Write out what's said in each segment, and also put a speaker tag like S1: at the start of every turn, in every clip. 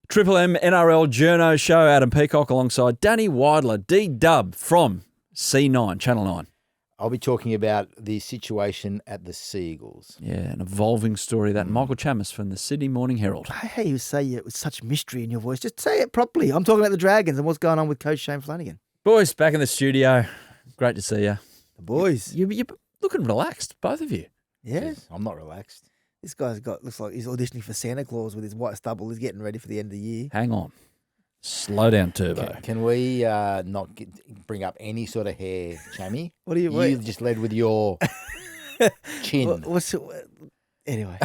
S1: Triple M NRL Journos show, Adam Peacock alongside Danny Weidler, D-Dub from C9, Channel 9.
S2: I'll be talking about the situation at the Seagulls.
S1: Yeah, an evolving story, that Michael Chammas from the Sydney Morning Herald.
S3: Hey, you say it with such mystery in your voice. Just say it properly. I'm talking about the Dragons and what's going on with Coach Shane Flanagan.
S1: Boys, back in the studio. Great to see you.
S3: The boys.
S1: You're looking relaxed, both of you.
S3: Yeah.
S2: Yes, I'm not relaxed.
S3: This guy's looks like he's auditioning for Santa Claus with his white stubble. He's getting ready for the end of the year.
S1: Hang on. Slow down, Turbo.
S2: Can we not bring up any sort of hair, Chammy?
S3: What do you?
S2: You just led with your chin.
S3: Anyway,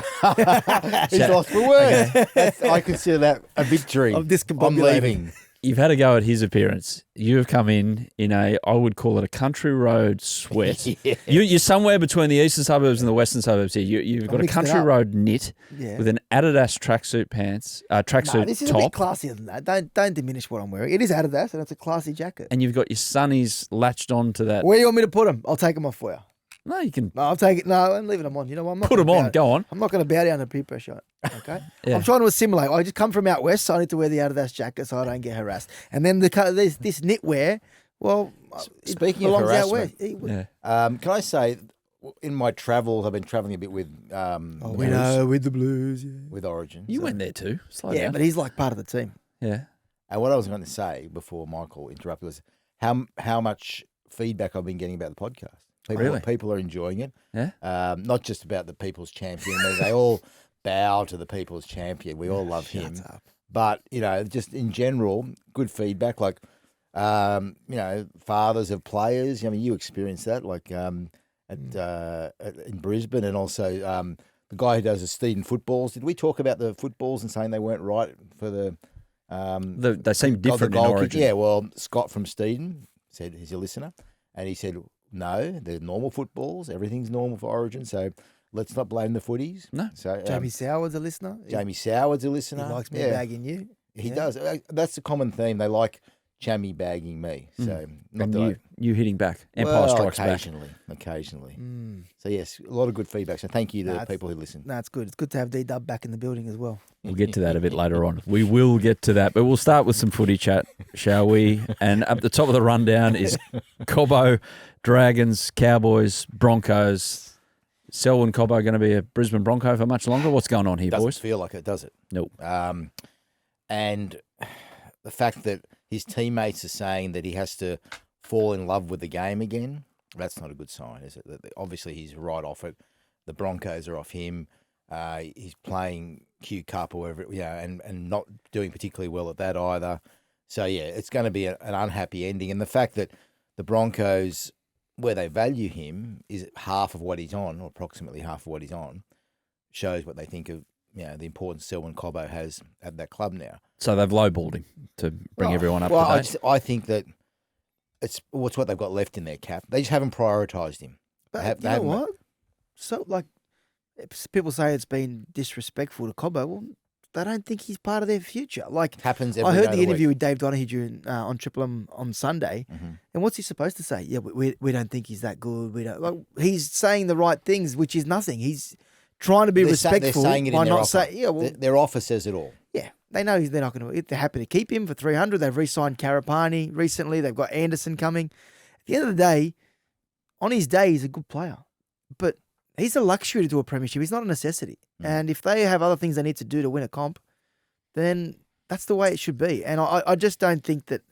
S2: He's lost for words. I consider that a victory.
S3: I'm discombobulating.
S2: leaving.
S1: You've had a go at his appearance. You have come in a, I would call it a country road sweat.
S2: Yes.
S1: You're somewhere between the eastern suburbs and the western suburbs here. You've got a
S3: mixed it
S1: country
S3: up.
S1: road knit
S3: yeah.
S1: with an Adidas tracksuit pants, tracksuit
S3: No, this is a bit
S1: top,
S3: classier than that. Don't diminish what I'm wearing. It is Adidas and it's a classy jacket.
S1: and you've got your sunnies latched onto that.
S3: Where do you want me to put them? I'll take them off for you.
S1: No, you can
S3: No, I'll take it. No, I'm leaving them on. You know what? I'm not
S1: put them
S3: gonna
S1: on.
S3: bow-
S1: Go on.
S3: I'm not going to bow down to peer pressure. Okay.
S1: Yeah.
S3: I'm trying to assimilate. I just come from out west, so I need to wear the Adidas jacket so I don't get harassed. And then this knitwear, well, it
S2: Speaking of
S3: belongs out
S2: harassment,
S3: west.
S1: Yeah.
S2: Can I say, in my travels, I've been travelling a bit with
S3: We know with the Blues. Yeah,
S2: with Origin.
S1: You
S2: so-
S1: went there too. Slow
S3: yeah,
S1: down.
S3: but he's like part of the team.
S1: Yeah.
S2: And what I was going to say before Michael interrupted was how much feedback I've been getting about the podcast.
S1: Really?
S2: People are enjoying it.
S1: Yeah.
S2: Not just about the People's Champion. They all bow to the People's Champion. We all love him.
S3: Shut up.
S2: But, just in general, good feedback. Like, fathers of players. I mean, you experienced that, like in Brisbane, and also the guy who does the Steeden footballs. Did we talk about the footballs and saying they weren't right for the
S1: They seem different in
S2: goal kick?
S1: Origin.
S2: Yeah, well, Scott from Steeden said he's a listener, and he said, no, they're normal footballs. Everything's normal for Origin, so let's not blame the footies.
S1: No.
S2: So
S3: Jamie Soward's a listener.
S2: Jamie Soward's a listener.
S3: He likes me
S2: Yeah.
S3: bagging you.
S2: He
S3: Yeah.
S2: does. That's the common theme. They like Jamie bagging me. So not
S1: And
S2: that
S1: you hitting back. Empire
S2: well,
S1: strikes back.
S2: occasionally. So yes, a lot of good feedback. So thank you to the people who listen.
S3: No, it's good. It's good to have D-Dub back in the building as well.
S1: We'll get to that a bit later on. We will get to that, but we'll start with some footy chat, shall we? And up the top of the rundown is Cobbo, Dragons, Cowboys, Broncos. Selwyn Cobbo going to be a Brisbane Bronco for much longer? What's going on here,
S2: Doesn't
S1: boys?
S2: feel like it, does it?
S1: Nope.
S2: And the fact that his teammates are saying that he has to fall in love with the game again, that's not a good sign, is it? Obviously, he's right off it. The Broncos are off him. He's playing Q Cup or whatever, and not doing particularly well at that either. So, yeah, it's going to be an unhappy ending. And the fact that the Broncos, where they value him, is half of what he's on, or approximately half of what he's on, shows what they think of the importance Selwyn Cobbo has at that club now.
S1: So they've lowballed him to bring everyone up to date.
S2: I think that it's what they've got left in their cap. They just haven't prioritised him.
S3: But you know what? So, people say it's been disrespectful to Cobbo. Well, they don't think he's part of their future. Like,
S2: Happens every
S3: I
S2: day
S3: heard
S2: of
S3: the
S2: the
S3: interview
S2: week.
S3: with Dave Donahue on Triple M on Sunday, and what's he supposed to say? Yeah, we don't think he's that good. We don't. Like, he's saying the right things, which is nothing. He's trying to be respectful
S2: They're saying it
S3: by
S2: in their
S3: not
S2: offer.
S3: saying. Yeah, well,
S2: Their offer says it all.
S3: yeah, they know they're not going to. They're happy to keep him for 300. They've re-signed Karapani recently. They've got Anderson coming. At the end of the day, on his day, he's a good player, but he's a luxury to do a premiership. He's not a necessity. And if they have other things they need to do to win a comp, then that's the way it should be. And I just don't think that.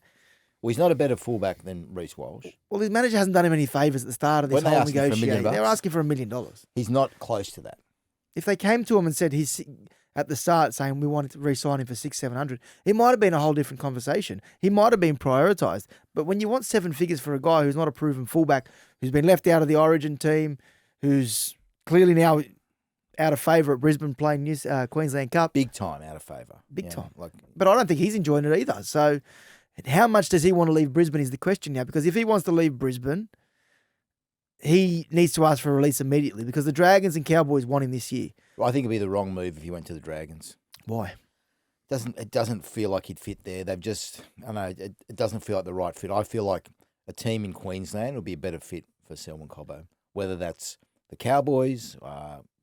S2: Well, he's not a better fullback than Reece Walsh.
S3: Well, his manager hasn't done him any favours at the start of this
S2: When they
S3: whole
S2: asking for $1 million
S3: negotiation. They were
S2: bucks?
S3: asking for $1 million.
S2: He's not close to that.
S3: If they came to him and said he's at the start saying we wanted to re-sign him for 600-700, it might have been a whole different conversation. He might have been prioritised. But when you want 7 figures for a guy who's not a proven fullback, who's been left out of the Origin team, who's clearly now out of favour at Brisbane playing Queensland Cup,
S2: Big time out of favour.
S3: Big time.
S2: Like,
S3: but I don't think he's enjoying it either. So how much does he want to leave Brisbane is the question now. Because if he wants to leave Brisbane, he needs to ask for a release immediately because the Dragons and Cowboys want him this year.
S2: I think it'd be the wrong move if he went to the Dragons.
S3: Why?
S2: It doesn't feel like he'd fit there. They've just, I don't know, it doesn't feel like the right fit. I feel like a team in Queensland would be a better fit for Selwyn Cobbo, whether that's the Cowboys,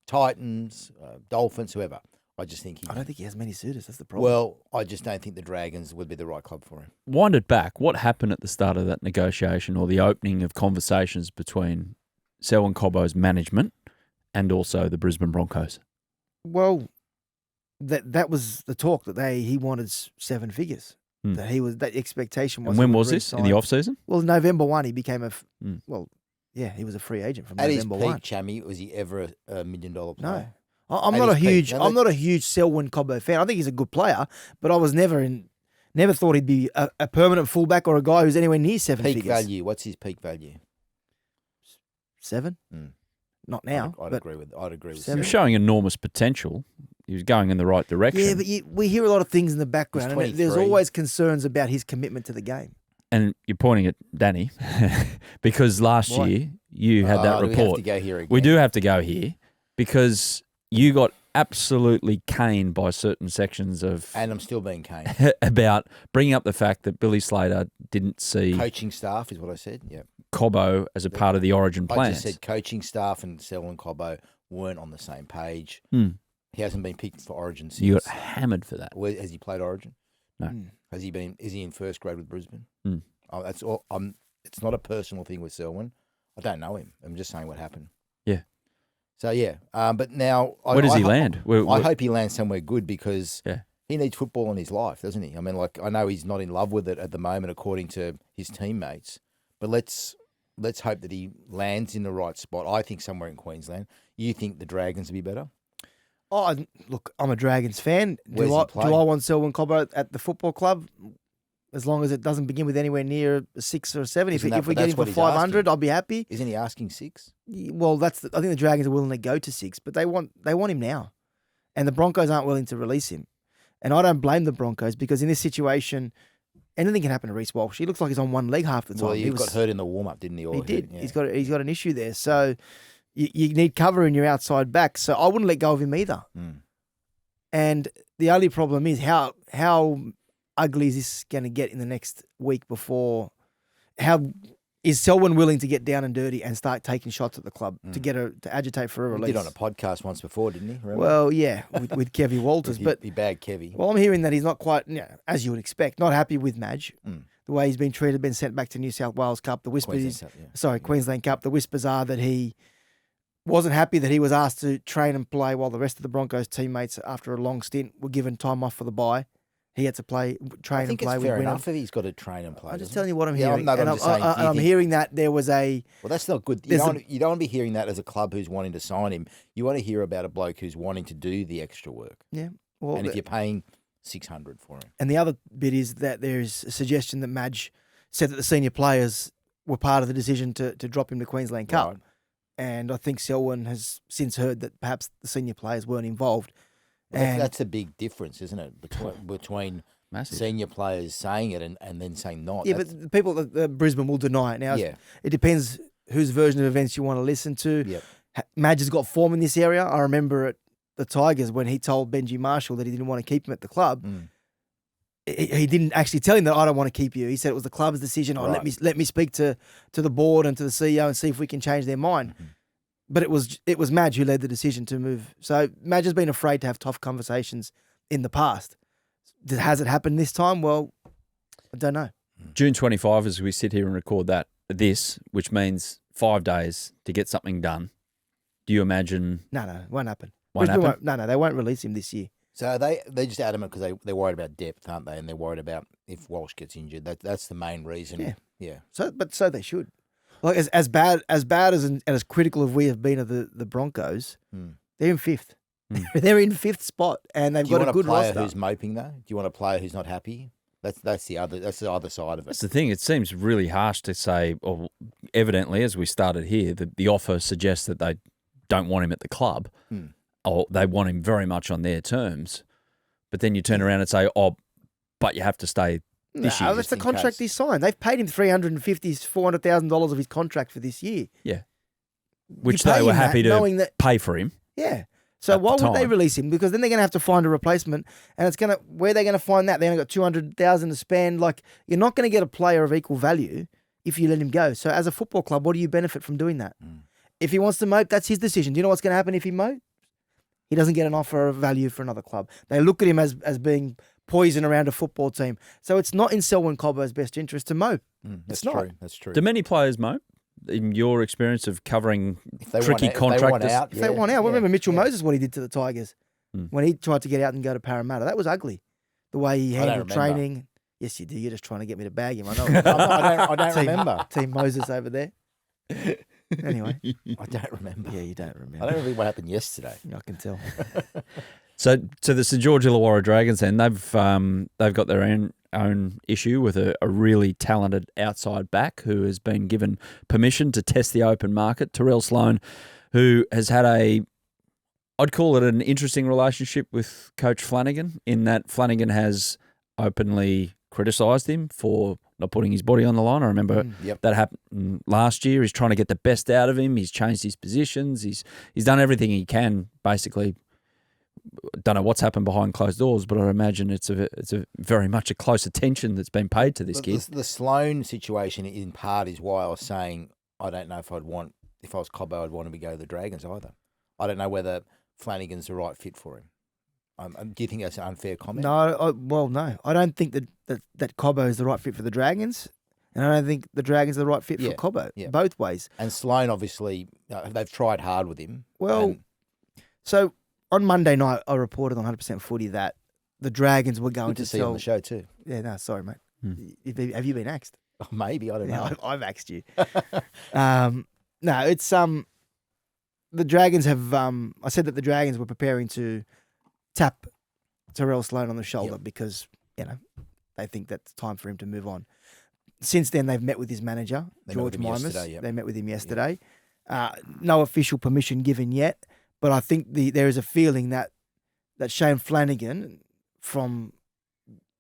S2: Titans, Dolphins, whoever. I just think
S3: I don't think he has many suitors. That's the problem.
S2: Well, I just don't think the Dragons would be the right club for him.
S1: Wind it back. What happened at the start of that negotiation or the opening of conversations between Selwyn Cobbo's management and also the Brisbane Broncos?
S3: Well, that was the talk that he wanted 7 figures. That expectation was.
S1: And when was this? In the off season?
S3: Well, November 1, he became he was a free agent from
S2: At
S3: November
S2: his peak,
S3: 1.
S2: Chammy, was he ever $1 million player?
S3: No, I'm not a huge Selwyn Cobbo fan. I think he's a good player, but I was never thought he'd be a permanent fullback or a guy who's anywhere near 7
S2: Peak
S3: figures.
S2: value. What's his peak value?
S3: 7? Not now.
S2: I'd agree with.
S1: He
S3: 7.
S1: was showing enormous potential. He was going in the right direction.
S3: Yeah, but we hear a lot of things in the background, and there's
S2: 23.
S3: always concerns about his commitment to the game.
S1: And you're pointing at Danny because last year you had that report.
S2: We have to go here again.
S1: We do have to go here because you got absolutely caned by certain sections of...
S2: And I'm still being caned.
S1: about bringing up the fact that Billy Slater didn't see...
S2: Coaching staff is what I said, yeah.
S1: Cobbo as a part of the Origin plans.
S2: I just said coaching staff and Selwyn Cobbo weren't on the same page. He hasn't been picked for Origin since.
S1: You got hammered for that.
S2: Has he played Origin?
S1: No.
S2: Has he been? Is he in first grade with Brisbane?
S1: Oh,
S2: that's all. It's not a personal thing with Selwyn. I don't know him. I'm just saying what happened.
S1: Yeah.
S2: So yeah, but now
S1: where does he land?
S2: I hope he lands somewhere good because
S1: yeah.
S2: He needs football in his life, doesn't he? I mean, like I know he's not in love with it at the moment, according to his teammates. But let's hope that he lands in the right spot. I think somewhere in Queensland. You think the Dragons would be better?
S3: Oh, look, I'm a Dragons fan. Do I want Selwyn Cobbo at the football club? As long as it doesn't begin with anywhere near a 6 or 7. If we get him for 500, I'll be happy.
S2: Isn't he asking 6?
S3: Well, I think the Dragons are willing to go to 6, but they want him now. And the Broncos aren't willing to release him. And I don't blame the Broncos because in this situation, anything can happen to Reece Walsh. He looks like he's on one leg half the time.
S2: Well, he got hurt in the warm-up, didn't he?
S3: He did. Yeah. He's got an issue there. So you need cover in your outside back. So I wouldn't let go of him either. And the only problem is how ugly is this going to get in the next week before? How is Selwyn willing to get down and dirty and start taking shots at the club to agitate for a release?
S2: He did on a podcast once before, didn't he? Remember?
S3: Well, yeah, with Kevy Walters.
S2: He bagged Kevy.
S3: Well, I'm hearing that he's not quite, as you would expect, not happy with Madge. The way he's been treated, been sent back to New South Wales Cup. The whispers, Queensland Cup. The whispers are that he wasn't happy that he was asked to train and play while the rest of the Broncos teammates, after a long stint, were given time off for the bye. He had to train and play.
S2: I think it's fair enough if he's got to train and play.
S3: I'm just telling you what I'm
S2: hearing.
S3: I'm hearing that there was a...
S2: Well, that's not good. You don't want to be hearing that as a club who's wanting to sign him. You want to hear about a bloke who's wanting to do the extra work.
S3: Yeah. Well,
S2: and if you're paying $600 for him.
S3: And the other bit is that there's a suggestion that Madge said that the senior players were part of the decision to drop him to Queensland Cup. Right. And I think Selwyn has since heard that perhaps the senior players weren't involved.
S2: Well, that's a big difference, isn't it? Between senior players saying it and then saying not.
S3: Yeah, but the people at Brisbane will deny it. Now, it depends whose version of events you want to listen to.
S2: Yep.
S3: Madge has got form in this area. I remember at the Tigers when he told Benji Marshall that he didn't want to keep him at the club. He didn't actually tell him that I don't want to keep you. He said it was the club's decision. Right. Let me speak to the board and to the CEO and see if we can change their mind. But it was Madge who led the decision to move. So Madge has been afraid to have tough conversations in the past. Has it happened this time? Well, I don't know.
S1: June 25 as we sit here and record this, which means 5 days to get something done. Do you imagine?
S3: No, it won't happen.
S1: Won't happen?
S3: No, they won't release him this year.
S2: So they're just adamant because they're worried about depth, aren't they? And they're worried about if Walsh gets injured. That's the main reason. Yeah.
S3: So they should. Like as bad and as critical as we have been of the Broncos, they're in 5th. They're in 5th spot, and they've got a good roster.
S2: Do you want a player who's moping though? Do you want a player who's not happy? That's the other side of it.
S1: That's the thing. It seems really harsh to say. Or evidently, as we started here, the offer suggests that they don't want him at the club, or they want him very much on their terms. But then you turn around and say, "Oh, but you have to stay." This year,
S3: that's the contract he signed. They've paid him $400,000 of his contract for this year.
S1: Yeah, which they were happy to pay for him.
S3: Yeah. So why would they release him? Because then they're going to have to find a replacement, and where they're going to find that? They only got $200,000 to spend. Like, you're not going to get a player of equal value if you let him go. So as a football club, what do you benefit from doing that? If he wants to mope, that's his decision. Do you know what's going to happen if he mope? He doesn't get an offer of value for another club. They look at him as being poison around a football team. So it's not in Selwyn Cobbo's best interest to mope.
S2: That's
S3: It's not.
S2: true. That's true.
S1: Do many players mope? In your experience of covering
S2: If they
S1: tricky
S2: want out- if they want
S1: contractors?
S2: out,
S3: If they want out,
S2: yeah,
S3: remember Mitchell
S2: yeah.
S3: Moses, what he did to the Tigers when he tried to get out and go to Parramatta. That was ugly. The way he
S2: I don't
S3: handled
S2: remember.
S3: training. Yes, you do. You're just trying to get me to bag him. I know.
S2: I don't
S3: Team-
S2: remember.
S3: Team Moses over there. Anyway,
S2: I don't remember.
S3: yeah, you don't
S2: I
S3: remember.
S2: don't remember what happened yesterday.
S3: I can tell.
S1: So to the St George Illawarra Dragons, then they've got their own issue with a really talented outside back who has been given permission to test the open market. Tyrell Sloan, who has had I'd call it an interesting relationship with Coach Flanagan, in that Flanagan has openly criticised him for not putting his body on the line. I remember
S2: Yep.
S1: that happened last year. He's trying to get the best out of him. He's changed his positions. He's done everything he can, basically. Don't know what's happened behind closed doors, but I imagine it's a very much a close attention that's been paid to this kid.
S2: The Sloan situation, in part, is why I was saying I don't know if I was Cobbo, I'd want him to go to the Dragons either. I don't know whether Flanagan's the right fit for him. Do you think that's an unfair comment?
S3: No, no. I don't think that Cobbo is the right fit for the Dragons, and I don't think the Dragons are the right fit for
S2: Yeah,
S3: Cobbo.
S2: yeah.
S3: Both ways.
S2: And Sloan, obviously, they've tried hard with him.
S3: Well,
S2: and-
S3: So on Monday night, I reported on 100% Footy that the Dragons were going
S2: good to
S3: to
S2: see you on
S3: sell.
S2: the show too.
S3: Yeah, no, sorry, mate. Have you been axed?
S2: Oh, maybe, I don't know.
S3: No, I've axed you. No, it's the Dragons have. I said that the Dragons were preparing to tap Tyrell Sloan on the shoulder because they think that's time for him to move on. Since then, they've met with his manager,
S2: They met with
S3: George
S2: him
S3: Mimas.
S2: yesterday, yep.
S3: They met with him yesterday. No official permission given yet, but I think there is a feeling that Shane Flanagan from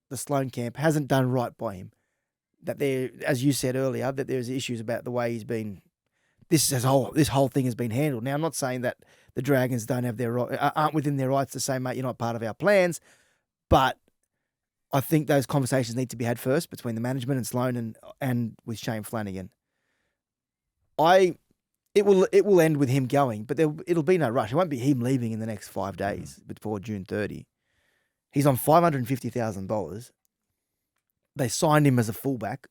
S3: the Sloan camp hasn't done right by him. That there, as you said earlier, that there's issues about the way he's been. This whole thing has been handled. Now, I'm not saying that the Dragons don't have aren't within their rights to say, mate, you're not part of our plans, but I think those conversations need to be had first between the management and Sloan and with Shane Flanagan. It will end with him going, but it'll be no rush. It won't be him leaving in the next 5 days before June 30. He's on $550,000. They signed him as a fullback.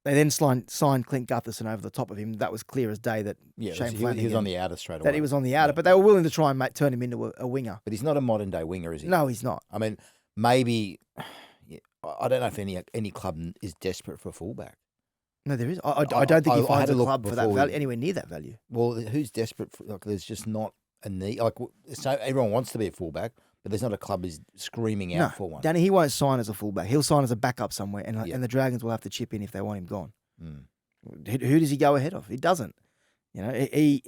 S3: They then signed Clint Gutherson over the top of him. That was clear as day that Shane Flanagan...
S2: he was on the outer straight away.
S3: That he was on the outer, but they were willing to try and turn him into a winger.
S2: But he's not a modern day winger, is he?
S3: No, he's not.
S2: I mean, maybe I don't know if any club is desperate for a fullback.
S3: No, there is. I don't think he
S2: I
S3: finds
S2: had
S3: a
S2: a look
S3: club for that
S2: before
S3: value, anywhere near that value.
S2: Well, who's desperate for? There's just not a need. So everyone wants to be a fullback, but there's not a club who's screaming out for one.
S3: Danny, he won't sign as a fullback. He'll sign as a backup somewhere, and the Dragons will have to chip in if they want him gone. Who does he go ahead of? He doesn't. He's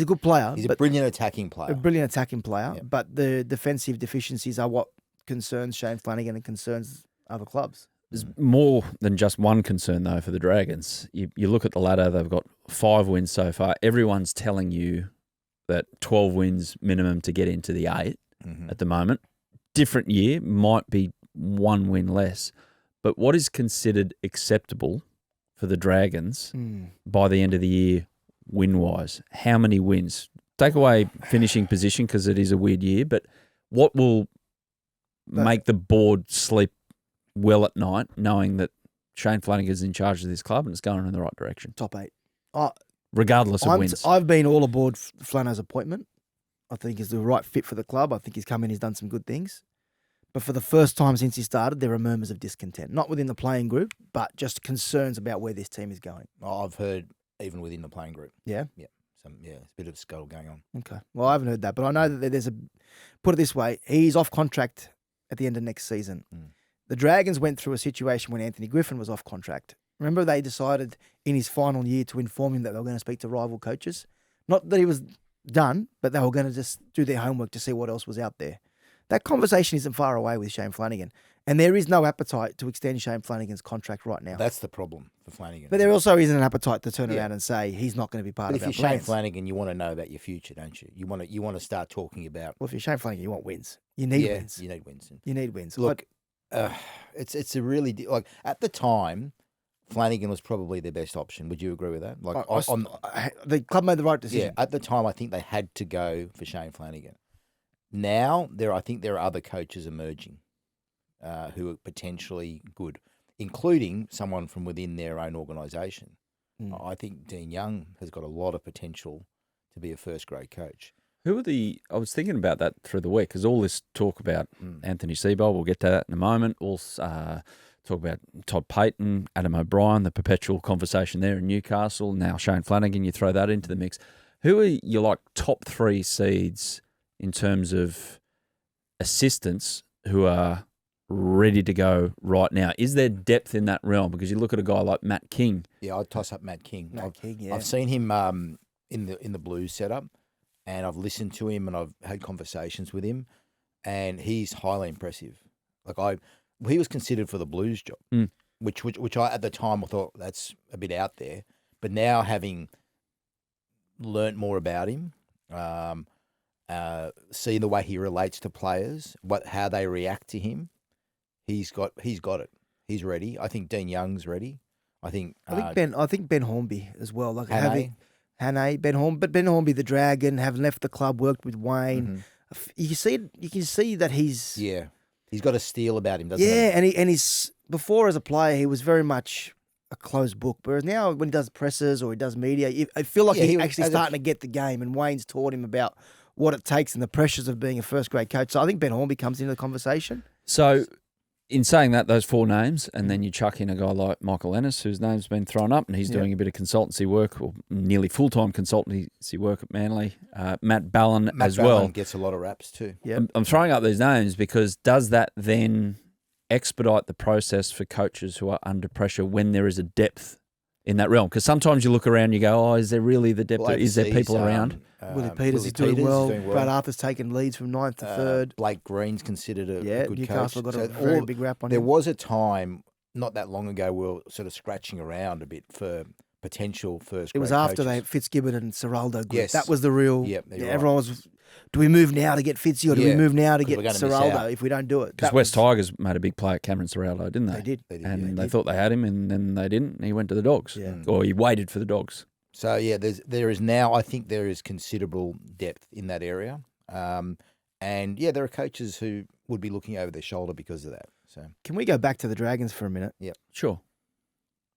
S3: a good player.
S2: He's a brilliant attacking player.
S3: A brilliant attacking player, but the defensive deficiencies are what concerns Shane Flanagan and concerns other clubs.
S1: There's more than just one concern, though, for the Dragons. You look at the ladder, they've got 5 wins so far. Everyone's telling you that 12 wins minimum to get into the 8 at the moment. Different year, might be 1 win less. But what is considered acceptable for the Dragons by the end of the year, win-wise? How many wins? Take away finishing position because it is a weird year, but what will make the board sleep well at night, knowing that Shane Flanagan's in charge of this club and it's going in the right direction?
S3: Top 8.
S1: Regardless of wins.
S3: I've been all aboard Flano's appointment. I think he's the right fit for the club. I think he's come in, he's done some good things. But for the first time since he started, there are murmurs of discontent. Not within the playing group, but just concerns about where this team is going.
S2: I've heard even within the playing group.
S3: Yeah?
S2: Yeah. There's a bit of scuttle going on.
S3: Okay. Well, I haven't heard that, but I know that there's put it this way, he's off contract at the end of next season. The Dragons went through a situation when Anthony Griffin was off contract. Remember, they decided in his final year to inform him that they were going to speak to rival coaches. Not that he was done, but they were going to just do their homework to see what else was out there. That conversation isn't far away with Shane Flanagan. And there is no appetite to extend Shane Flanagan's contract right now.
S2: That's the problem for Flanagan.
S3: But there also isn't an appetite to turn around and say he's not going to be part of our plans.
S2: If you're Shane Flanagan, you want to know about your future, don't you? You want to start talking about...
S3: Well, if you're Shane Flanagan, you want wins. You need wins.
S2: You need wins.
S3: You need wins.
S2: Look, it's a really... at the time, Flanagan was probably their best option. Would you agree with that?
S3: The club made the right decision.
S2: Yeah, at the time, I think they had to go for Shane Flanagan. Now I think there are other coaches emerging who are potentially good, including someone from within their own organisation. I think Dean Young has got a lot of potential to be a first-grade coach.
S1: I was thinking about that through the week because all this talk about Anthony Seibold, we'll get to that in a moment. Also talk about Todd Payton, Adam O'Brien, the perpetual conversation there in Newcastle. Now Shane Flanagan, you throw that into the mix. Who are your top 3 seeds in terms of assistants who are ready to go right now? Is there depth in that realm? Because you look at a guy like Matt King.
S2: Yeah, I'd toss up Matt King.
S3: Yeah.
S2: I've seen him in the Blues setup, and I've listened to him and I've had conversations with him, and he's highly impressive. He was considered for the Blues job, which I at the time I thought that's a bit out there, but now having learnt more about him, seeing the way he relates to players, how they react to him. He's got it. He's ready. I think Dean Young's ready. I think
S3: Ben Hornby as well. Like
S2: Hannay.
S3: Ben Hornby, the Dragon, having left the club, worked with Wayne. You can see that he's
S2: he's got a steel about him, doesn't he?
S3: Yeah, and he's before as a player he was very much a closed book, whereas now when he does presses or he does media, I feel like he's actually starting to get the game, and Wayne's taught him about what it takes and the pressures of being a first grade coach. So I think Ben Hornby comes into the conversation.
S1: So, in saying that, those 4 names, and then you chuck in a guy like Michael Ennis, whose name's been thrown up, and he's doing a bit of consultancy work, or nearly full-time consultancy work at Manly. Matt Ballon as well.
S2: Ballon gets a lot of raps too.
S3: Yeah,
S1: I'm throwing up these names because does that then expedite the process for coaches who are under pressure when there is a depth in that realm? Because sometimes you look around and you go, is there really the depth? Is there people around?
S3: Willie Peters is doing well. Brad Arthur's taken leads from 9th to 3rd.
S2: Blake Green's considered a good coach.
S3: Newcastle got a very big rap on him.
S2: There was a time not that long ago we were sort of scratching around a bit for potential first.
S3: It was after they Fitzgibbon and Seraldo group.
S2: Yes.
S3: That was the real. Everyone
S2: right.
S3: was. Do we move now to get Fitzy or do we move now to get Seraldo if we don't do it?
S1: Because West Tigers made a big play at Cameron Seraldo, didn't they?
S3: They did.
S1: And they thought they had him, and then they didn't. And he went to the Dogs, or he waited for the Dogs.
S2: So there is now. I think there is considerable depth in that area, and there are coaches who would be looking over their shoulder because of that. So
S3: can we go back to the Dragons for a minute?
S2: Yeah,
S1: sure.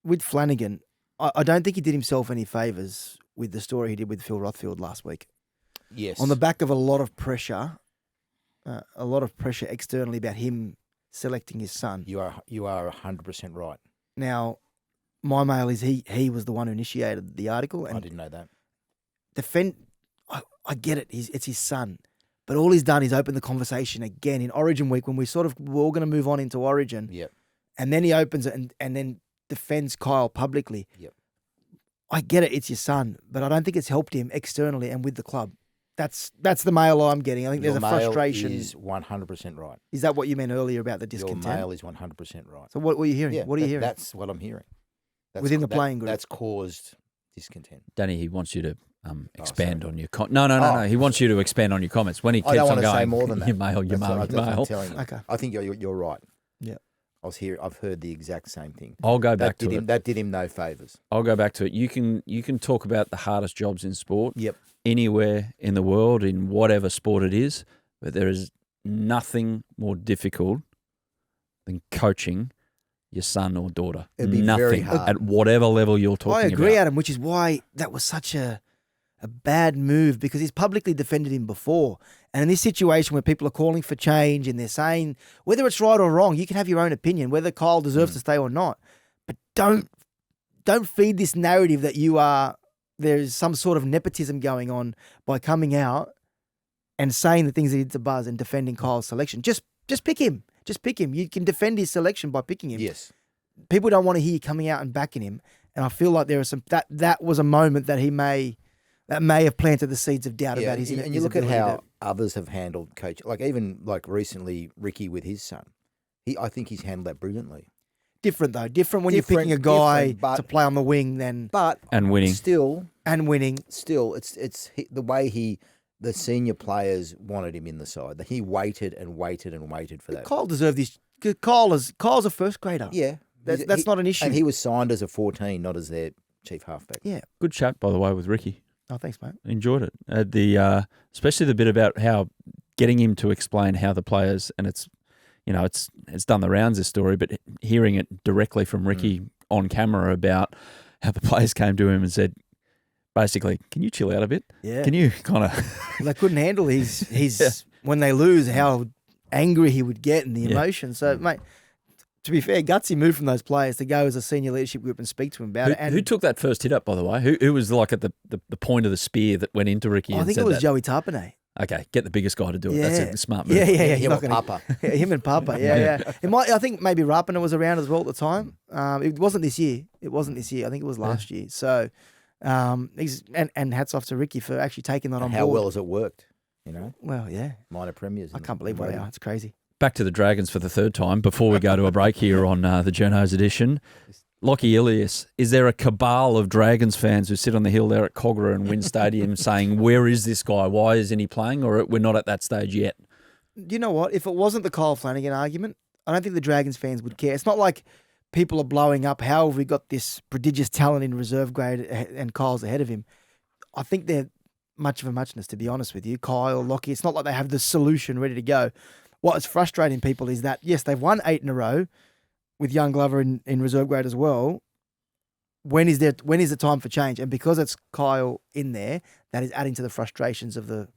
S3: With Flanagan, I don't think he did himself any favours with the story he did with Phil Rothfield last week.
S2: Yes,
S3: on the back of a lot of pressure externally about him selecting his son.
S2: You are 100% right.
S3: Now, my mail is he was the one who initiated the article. And
S2: I didn't know that.
S3: I get it. It's his son. But all he's done is open the conversation again in Origin week when we're all going to move on into Origin.
S2: Yep. And
S3: then he opens it and then defends Kyle publicly.
S2: Yep.
S3: I get it. It's your son. But I don't think it's helped him externally and with the club. That's the mail I'm getting. I think there's a frustration.
S2: Your mail is 100% right.
S3: Is that what you meant earlier about the discontent?
S2: Your mail is 100% right.
S3: So what were you hearing?
S2: Yeah,
S3: what are you hearing?
S2: That's what I'm hearing.
S3: Within the playing group?
S2: That's caused discontent.
S1: Danny, he wants you to expand on your No. He wants you to expand on your comments. When he keeps on going,
S2: say more than that.
S1: Your mail.
S2: I'm telling you.
S3: Okay.
S2: I think you're right.
S3: Yeah.
S2: I've heard the exact same thing.
S1: I'll go back to it.
S2: That did him no favours.
S1: I'll go back to it. You can talk about the hardest jobs in sport.
S2: Yep.
S1: Anywhere in the world, in whatever sport it is, but there is nothing more difficult than coaching your son or daughter.
S2: It'd be
S1: nothing
S2: very hard.
S1: at whatever level you're talking about.
S3: I agree, Adam, which is why that was such a bad move, because he's publicly defended him before. And in this situation where people are calling for change and they're saying whether it's right or wrong, you can have your own opinion, whether Kyle deserves to stay or not. But don't feed this narrative that there's some sort of nepotism going on by coming out and saying the things that he did to Buzz and defending Kyle's selection. Just pick him. Just pick him. You can defend his selection by picking him.
S2: Yes.
S3: People don't want to hear you coming out and backing him. And I feel like there are that was a moment that that may have planted the seeds of doubt about his.
S2: And you look at how others have handled coach, even recently Ricky with his son. I think he's handled that brilliantly.
S3: Different when you're picking a guy to play on the wing
S1: and winning.
S2: Still,
S3: it's
S2: the way the senior players wanted him in the side. That he waited and waited and waited for that.
S3: Kyle deserved this. Kyle's a first grader.
S2: Yeah,
S3: that's not an issue.
S2: And he was signed as a 14, not as their chief halfback.
S3: Yeah,
S1: good chat by the way with Ricky.
S3: Oh, thanks, mate.
S1: Enjoyed it. Especially the bit about how getting him to explain how the players, and it's done the rounds, this story, but hearing it directly from Ricky on camera about how the players came to him and said, basically, can you chill out a bit?
S3: Yeah.
S1: Can you kind of...
S3: They couldn't handle his when they lose, how angry he would get and the emotion. So, mate, to be fair, gutsy move from those players to go as a senior leadership group and speak to him about it. And
S1: who took that first hit up, by the way? Who was like at the point of the spear that went into Ricky?
S3: I think it was Joey Tarpanay.
S1: Okay, get the biggest guy to do it.
S3: Yeah.
S1: That's a smart move.
S3: Yeah.
S2: Him and Papa.
S3: Him and Papa. Yeah. I think maybe Rapana was around as well at the time. It wasn't this year. I think it was last year. So, and hats off to Ricky for actually taking that on board.
S2: How well has it worked?
S3: Well, yeah.
S2: Minor premiers.
S3: I can't believe what they are. It's crazy.
S1: Back to the Dragons for the third time before we go to a break here on the Journos edition. Lockie Ilias, is there a cabal of Dragons fans who sit on the hill there at Cogra and Wynn Stadium saying, where is this guy? Why isn't he playing? Or we're not at that stage yet?
S3: You know what? If it wasn't the Kyle Flanagan argument, I don't think the Dragons fans would care. It's not like people are blowing up. How have we got this prodigious talent in reserve grade and Kyle's ahead of him? I think they're much of a muchness, to be honest with you. Kyle, Lockie, it's not like they have the solution ready to go. What is frustrating people is that, yes, they've won 8 in a row with young Glover in reserve grade as well. When is the time for change? And because it's Kyle in there, that is adding to the frustrations of the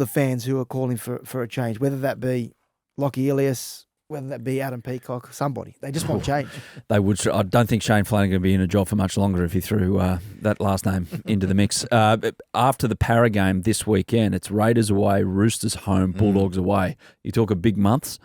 S3: fans who are calling for a change, whether that be Lockie Ilias, whether that be Adam Peacock, somebody. They just want change.
S1: They would. I don't think Shane Flanagan would be in a job for much longer if he threw that last name into the mix. After the Para game this weekend, it's Raiders away, Roosters home, Bulldogs away. You talk of big months.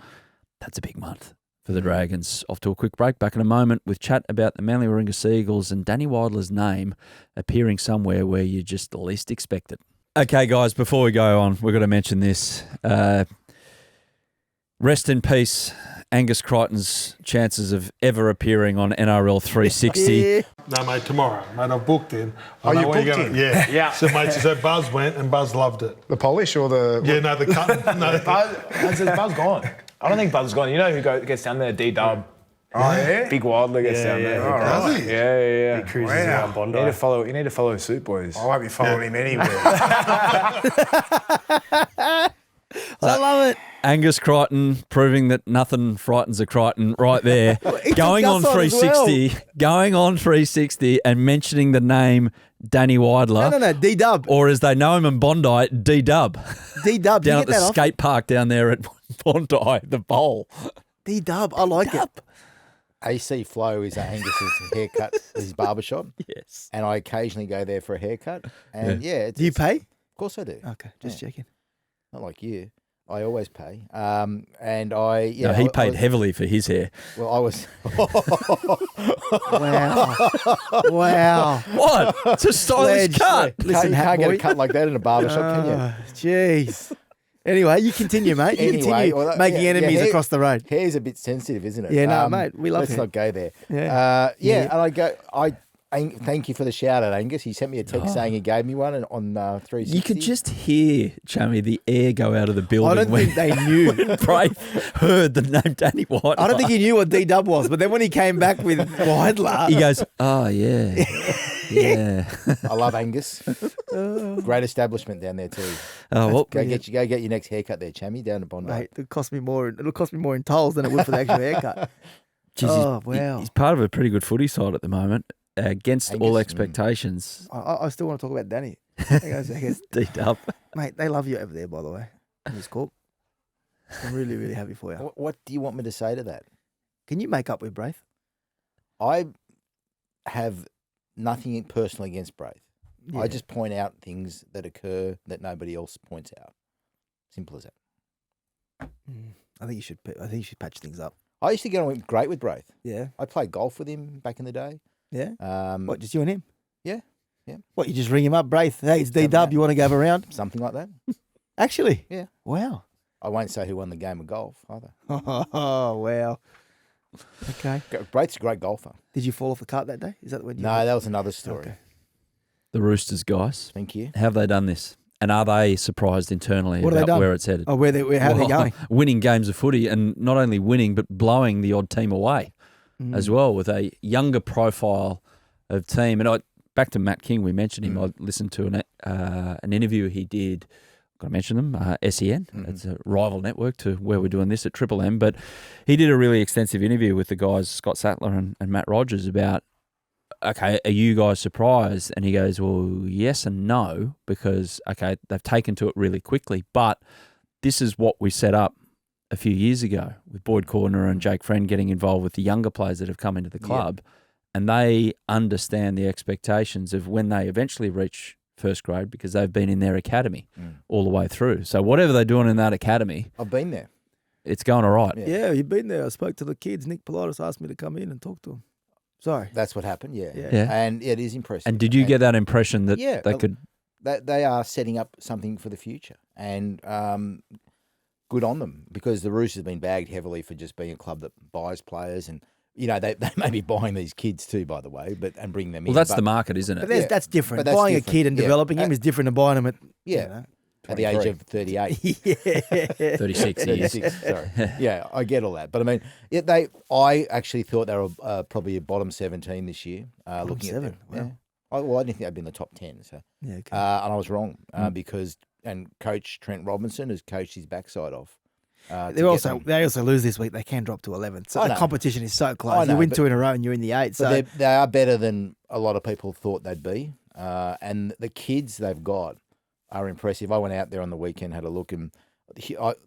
S1: That's a big month for the Dragons. Off to a quick break. Back in a moment with chat about the Manly Warringah Seagulls and Danny Weidler's name appearing somewhere where you just least expect it. Okay, guys, before we go on, we've got to mention this. Rest in peace, Angus Crichton's chances of ever appearing on NRL 360.
S4: No, mate, tomorrow. Mate, I've booked in.
S5: Oh, you booked in?
S4: Yeah. So, mate, so Buzz went and Buzz loved it.
S5: The Polish or the...
S4: Yeah, no, the cut. No.
S6: Buzz gone. I don't think Buzz is gone. You know who gets down there? D-Dub.
S5: Oh, yeah?
S6: Big Weidler gets down there.
S5: Oh, does he?
S6: Yeah.
S7: He cruises around Bondi.
S6: You need to follow Suit Boys.
S5: I won't be following him anywhere.
S3: I love it.
S1: Angus Crichton proving that nothing frightens a Crichton right there. Going on
S3: Gus on as
S1: 360, going on 360 and mentioning the name Danny Weidler.
S3: No, D-Dub.
S1: Or as they know him in Bondi, D-Dub.
S3: D-Dub.
S1: Down at the skate park down there at Bondi, the bowl.
S3: D-Dub. I like it.
S2: AC Flow is Angus's haircut, his barbershop.
S1: Yes.
S2: And I occasionally go there for a haircut. And
S3: Do you pay?
S2: Of course I do.
S3: Okay, just checking.
S2: Not like you. I always pay. And I...
S1: No, he paid heavily for his hair.
S2: Well, I was...
S3: Wow.
S1: What? It's a stylish cut.
S2: Listen, you can't get a cut like that in a barbershop, can you?
S3: Jeez. Anyway, you continue, mate. You continue making enemies across the road.
S2: Hair's a bit sensitive, isn't it?
S3: Yeah, no, mate, we love
S2: Let's
S3: hair.
S2: not go there.
S3: Yeah.
S2: And thank you for the shout out, Angus. He sent me a text saying he gave me one on 360.
S1: You could just hear, Chammy, the air go out of the building.
S3: I don't think they knew.
S1: Brave heard the name Danny Weidler.
S3: I don't think he knew what D-Dub was, but then when he came back with Weidler...
S1: He goes, oh, yeah. Yeah.
S2: I love Angus. Great establishment down there too.
S1: Oh, well,
S2: Go get your next haircut there, Chammy, down to Bondi.
S3: Mate, it'll cost me more in tolls than it would for the actual haircut.
S1: Jeez,
S3: wow.
S1: He's part of a pretty good footy side at the moment, against
S2: Angus,
S1: all expectations.
S3: I still want to talk about Danny. Angus.
S1: D-Dub.
S3: Mate, they love you over there, by the way. In this corp. I'm really, really happy for you.
S2: What do you want me to say to that?
S3: Can you make up with Braith?
S2: I have nothing personal against Braith.
S3: Yeah.
S2: I just point out things that occur that nobody else points out. Simple as that.
S3: I think you should patch things up.
S2: I used to get on great with Braith.
S3: Yeah.
S2: I played golf with him back in the day.
S3: Yeah. What, just you and him?
S2: Yeah.
S3: What, you just ring him up, Braith? Hey, it's D-Dub. You want to go around?
S2: Something like that.
S3: Actually?
S2: Yeah.
S3: Wow.
S2: I won't say who won the game of golf either.
S3: Oh, wow. Okay.
S2: Braith's a great golfer.
S3: Did you fall off the cart that day? Is that when you...
S2: No, that was another story.
S3: Okay.
S1: The Roosters, guys.
S2: Thank you.
S1: How have they done this? And are they surprised internally
S3: What have they
S1: about
S3: done?
S1: where it's headed?
S3: Oh, how they're going?
S1: Winning games of footy, and not only winning, but blowing the odd team away as well, with a younger profile of team. And back to Matt King, we mentioned him. I listened to an interview he did got to mention them, SEN. It's a rival network to where we're doing this at Triple M. But he did a really extensive interview with the guys, Scott Sattler and Matt Rogers, about, okay, are you guys surprised? And he goes, well, yes and no, because, okay, they've taken to it really quickly. But this is what we set up a few years ago with Boyd Cordner and Jake Friend getting involved with the younger players that have come into the club. And they understand the expectations of when they eventually reach first grade because they've been in their academy all the way through. So whatever they're doing in that academy,
S2: I've been there.
S1: it's going all right.
S3: Yeah, you've been there. I spoke to the kids. Nick Politis asked me to come in and talk to them. Sorry.
S2: That's what happened,
S3: Yeah.
S2: And it is impressive.
S1: And did you get that impression that
S2: Yeah,
S1: they could...
S2: They are setting up something for the future. And good on them, because the Roosters have been bagged heavily for just being a club that buys players, and they may be buying these kids too, by the way, and bring them in.
S1: Well, that's the market, isn't
S3: But
S1: it?
S3: that's different.
S2: But that's
S3: Buying
S2: different.
S3: a kid and
S2: Yeah.
S3: developing him is different than buying him at
S2: at the age of 38.
S1: 36 years.
S2: 36, sorry. Yeah, I get all that. But I mean, I actually thought they were probably a bottom 17 this year. Looking at them.
S3: Wow.
S2: I didn't think they'd be in the top 10. So,
S3: Yeah, okay.
S2: and I was wrong because Coach Trent Robinson has coached his backside off.
S3: They also lose this week. They can drop to 11th. So
S2: I
S3: the
S2: know.
S3: competition is so
S2: I
S3: close.
S2: know,
S3: You win
S2: but-
S3: 2 in a row and you're in the 8. So
S2: But they are better than a lot of people thought they'd be. And the kids they've got are impressive. I went out there on the weekend, had a look, and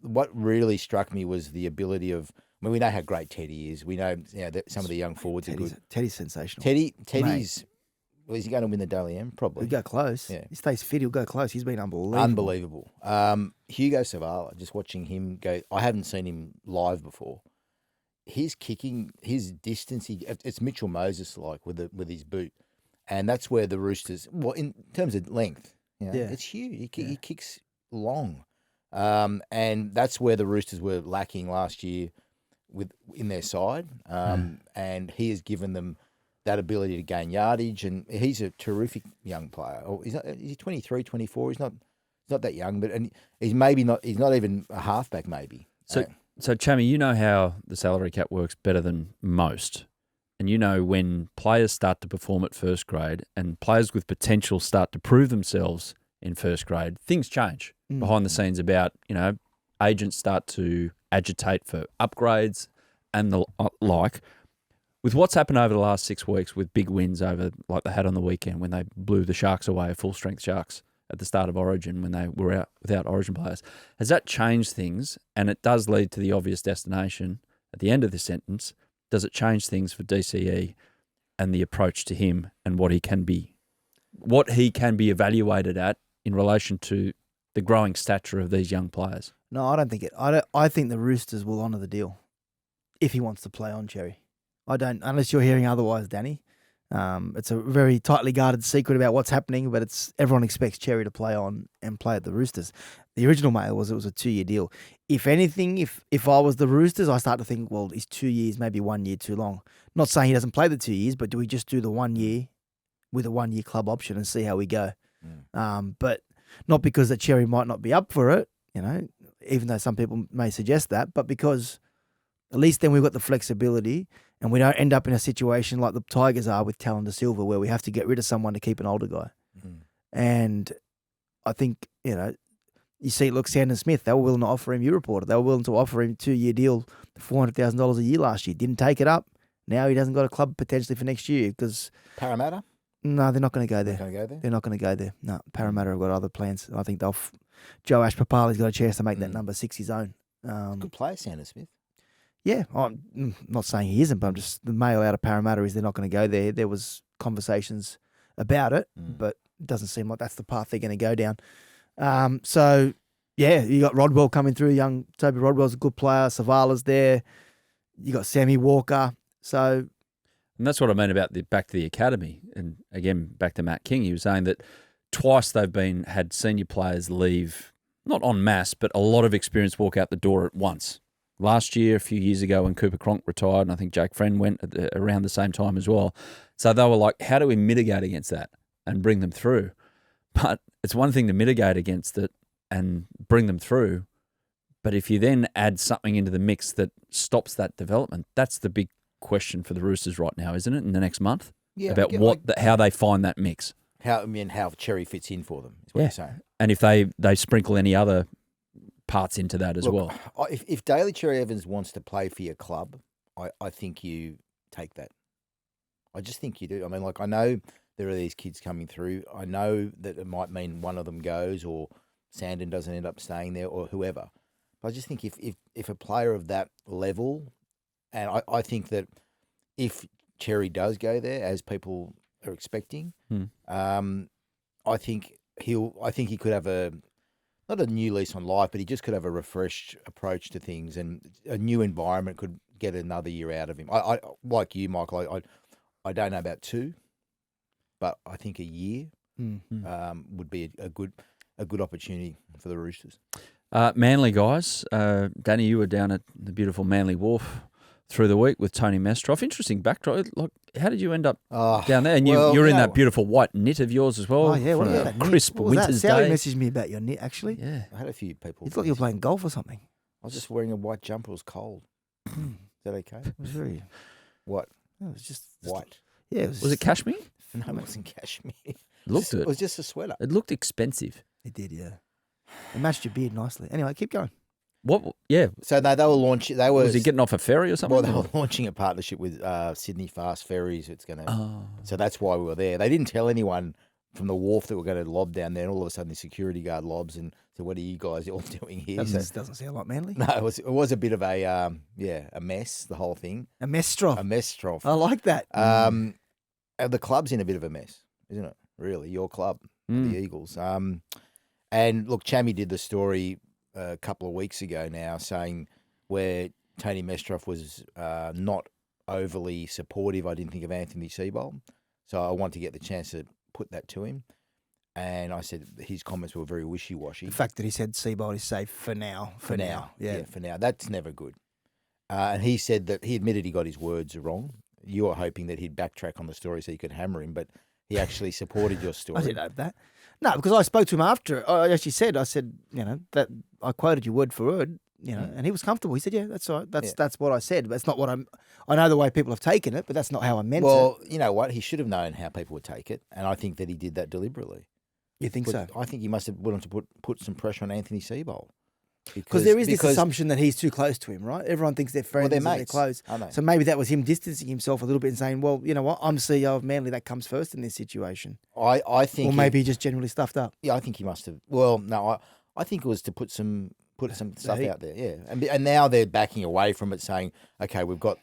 S2: what really struck me was the ability of. I mean, we know how great Teddy is. We know that some of the young forwards are good.
S3: Teddy's sensational.
S2: Teddy's. Well, is he going to win the Daly M? Probably.
S3: He'll go close.
S2: Yeah.
S3: He stays fit. He'll go close. He's been unbelievable.
S2: Unbelievable. Hugo Savala, just watching him go. I haven't seen him live before. His kicking, his distance. It's Mitchell Moses like with his boot, and that's where the Roosters. Well, in terms of length, it's huge. He kicks long, and that's where the Roosters were lacking last year in their side. And he has given them that ability to gain yardage, and he's a terrific young player. Is he 23, 24? He's not that young, but he's not even a halfback maybe.
S1: So Chammy, you know how the salary cap works better than most. And you know when players start to perform at first grade and players with potential start to prove themselves in first grade, things change behind the scenes about, agents start to agitate for upgrades and the like. With what's happened over the last 6 weeks with big wins over, like they had on the weekend when they blew the Sharks away, full-strength Sharks, at the start of Origin when they were out without Origin players, has that changed things? And it does lead to the obvious destination at the end of the sentence. Does it change things for DCE and the approach to him and what he can be evaluated at in relation to the growing stature of these young players?
S3: No, I don't think it. I think the Roosters will honour the deal if he wants to play on, Cherry. I don't, unless you're hearing otherwise, Danny. It's a very tightly guarded secret about what's happening, but everyone expects Cherry to play on and play at the Roosters. The original mail was it was a 2-year deal. If anything, if I was the Roosters, I start to think, well, is 2 years maybe 1 year too long? Not saying he doesn't play the 2 years, but do we just do the 1 year with a 1 year club option and see how we go? But not because that Cherry might not be up for it, even though some people may suggest that, but because at least then we've got the flexibility and we don't end up in a situation like the Tigers are with Tallyn Da Silva where we have to get rid of someone to keep an older guy. And I think, you see, look, Sandon Smith, they were willing to offer him, you reported, they were willing to offer him a 2-year deal, $400,000 a year last year. Didn't take it up. Now he hasn't got a club potentially for next year because...
S2: Parramatta?
S3: No, they're not going to go there.
S2: Going to go there?
S3: They're not going to go there. No, Parramatta have got other plans. I think Joe Ash-Papali's got a chance to make that number 6 his own.
S2: Good player, Sandon Smith.
S3: Yeah, I'm not saying he isn't, but I'm just the mail out of Parramatta is they're not going to go there. There was conversations about it, but it doesn't seem like that's the path they're going to go down. So, yeah, you got Rodwell coming through. Young Toby Rodwell's a good player. Savala's there. You got Sammy Walker. So,
S1: and that's what I meant about back to the academy. And again, back to Matt King, he was saying that twice they've had senior players leave, not en masse, but a lot of experience walk out the door at once. Last year, a few years ago, when Cooper Cronk retired, and I think Jake Friend went around the same time as well. So they were like, how do we mitigate against that and bring them through? But it's one thing to mitigate against it and bring them through. But if you then add something into the mix that stops that development, that's the big question for the Roosters right now, isn't it, in the next month?
S2: Yeah,
S1: About how they find that mix.
S2: how Cherry fits in for them. Is what
S1: Yeah.
S2: you're saying.
S1: And if they sprinkle any other parts into that as well.
S2: If Daly Cherry-Evans wants to play for your club, I think you take that. I just think you do. I mean, like, I know there are these kids coming through. I know that it might mean one of them goes or Sandon doesn't end up staying there or whoever. But I just think if a player of that level, and I think that if Cherry does go there, as people are expecting, I think he could have not a new lease on life, but he just could have a refreshed approach to things, and a new environment could get another year out of him. I like you, Michael. I don't know about 2, but I think a year would be a good opportunity for the Roosters.
S1: Manly guys, Danny, you were down at the beautiful Manly Wharf through the week with Tony Mestroff. Interesting backdrop. Like, how did you end up down there? And you're in that beautiful white knit of yours as well.
S3: Oh, yeah. What
S1: from
S3: about
S1: a
S3: that knit?
S1: crisp
S3: What was
S1: winter's
S3: that? Sally
S1: day.
S3: messaged me about your knit, actually.
S1: Yeah.
S2: I had a few people.
S3: It's like you're playing golf or something.
S2: I was just wearing a white jumper. It was cold. Is that okay?
S3: It was very...
S2: What?
S3: It was just...
S2: White.
S3: Yeah.
S1: Was it cashmere?
S2: No, it wasn't cashmere.
S1: Looked
S2: It
S1: it.
S2: was just a sweater.
S1: It looked expensive.
S3: It did, yeah. It matched your beard nicely. Anyway, keep going.
S1: What? Yeah.
S2: So they were launching.
S1: Was he getting off a ferry or something?
S2: Well, they were launching a partnership with Sydney Fast Ferries. It's going to. So that's why we were there. They didn't tell anyone from the wharf that we're going to lob down there. And all of a sudden, the security guard lobs and said, "What are you guys all doing here?"
S3: That doesn't sound like Manly.
S2: No, it was a bit of a mess. The whole thing.
S3: A mess trough.
S2: A mess trough.
S3: I like that.
S2: And the club's in a bit of a mess, isn't it? Really, your club, the Eagles. And look, Chammy did the story a couple of weeks ago now, saying where Tony Mestroff was not overly supportive, I didn't think, of Anthony Seibold. So I wanted to get the chance to put that to him. And I said his comments were very wishy-washy.
S3: The fact that he said Seibold is safe for now.
S2: For now. Yeah, for now. That's never good. And he said that he admitted he got his words wrong. You were hoping that he'd backtrack on the story so you could hammer him, but he actually supported your story.
S3: I didn't hope that. No, because I spoke to him after. I actually said, that I quoted you word for word, and he was comfortable. He said, yeah, that's all right. That's what I said. But it's not what I know the way people have taken it, but that's not how I meant it.
S2: Well, you know what? He should have known how people would take it, and I think that he did that deliberately.
S3: You think so?
S2: I think he must have wanted to put some pressure on Anthony Seibold.
S3: Because there is this assumption that he's too close to him, right? Everyone thinks they're friends,
S2: they're
S3: and they're
S2: mates,
S3: close.
S2: aren't they?
S3: So maybe that was him distancing himself a little bit and saying, well, you know what? I'm CEO of Manly. That comes first in this situation.
S2: I think,
S3: or maybe he just generally stuffed up.
S2: Yeah, I think he must have. Well, no, I think it was to put some stuff out there. Yeah, and now they're backing away from it, saying, okay, we've got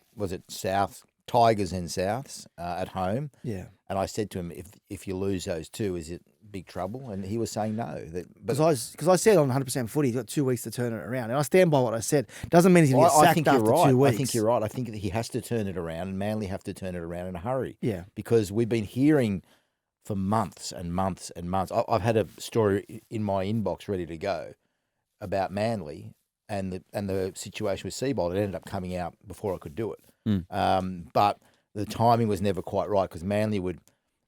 S2: Tigers and Souths at home.
S3: Yeah.
S2: And I said to him, if you lose those two, is it big trouble? And he was saying no.
S3: Because I said on 100% footy, he's got 2 weeks to turn it around. And I stand by what I said. Doesn't mean he's going to get sacked after 2 weeks.
S2: I think you're right. I think that he has to turn it around, and Manly have to turn it around in a hurry.
S3: Yeah.
S2: Because we've been hearing for months and months and months. I've had a story in my inbox ready to go about Manly and the situation with Seibold. It ended up coming out before I could do it. But the timing was never quite right, because Manly would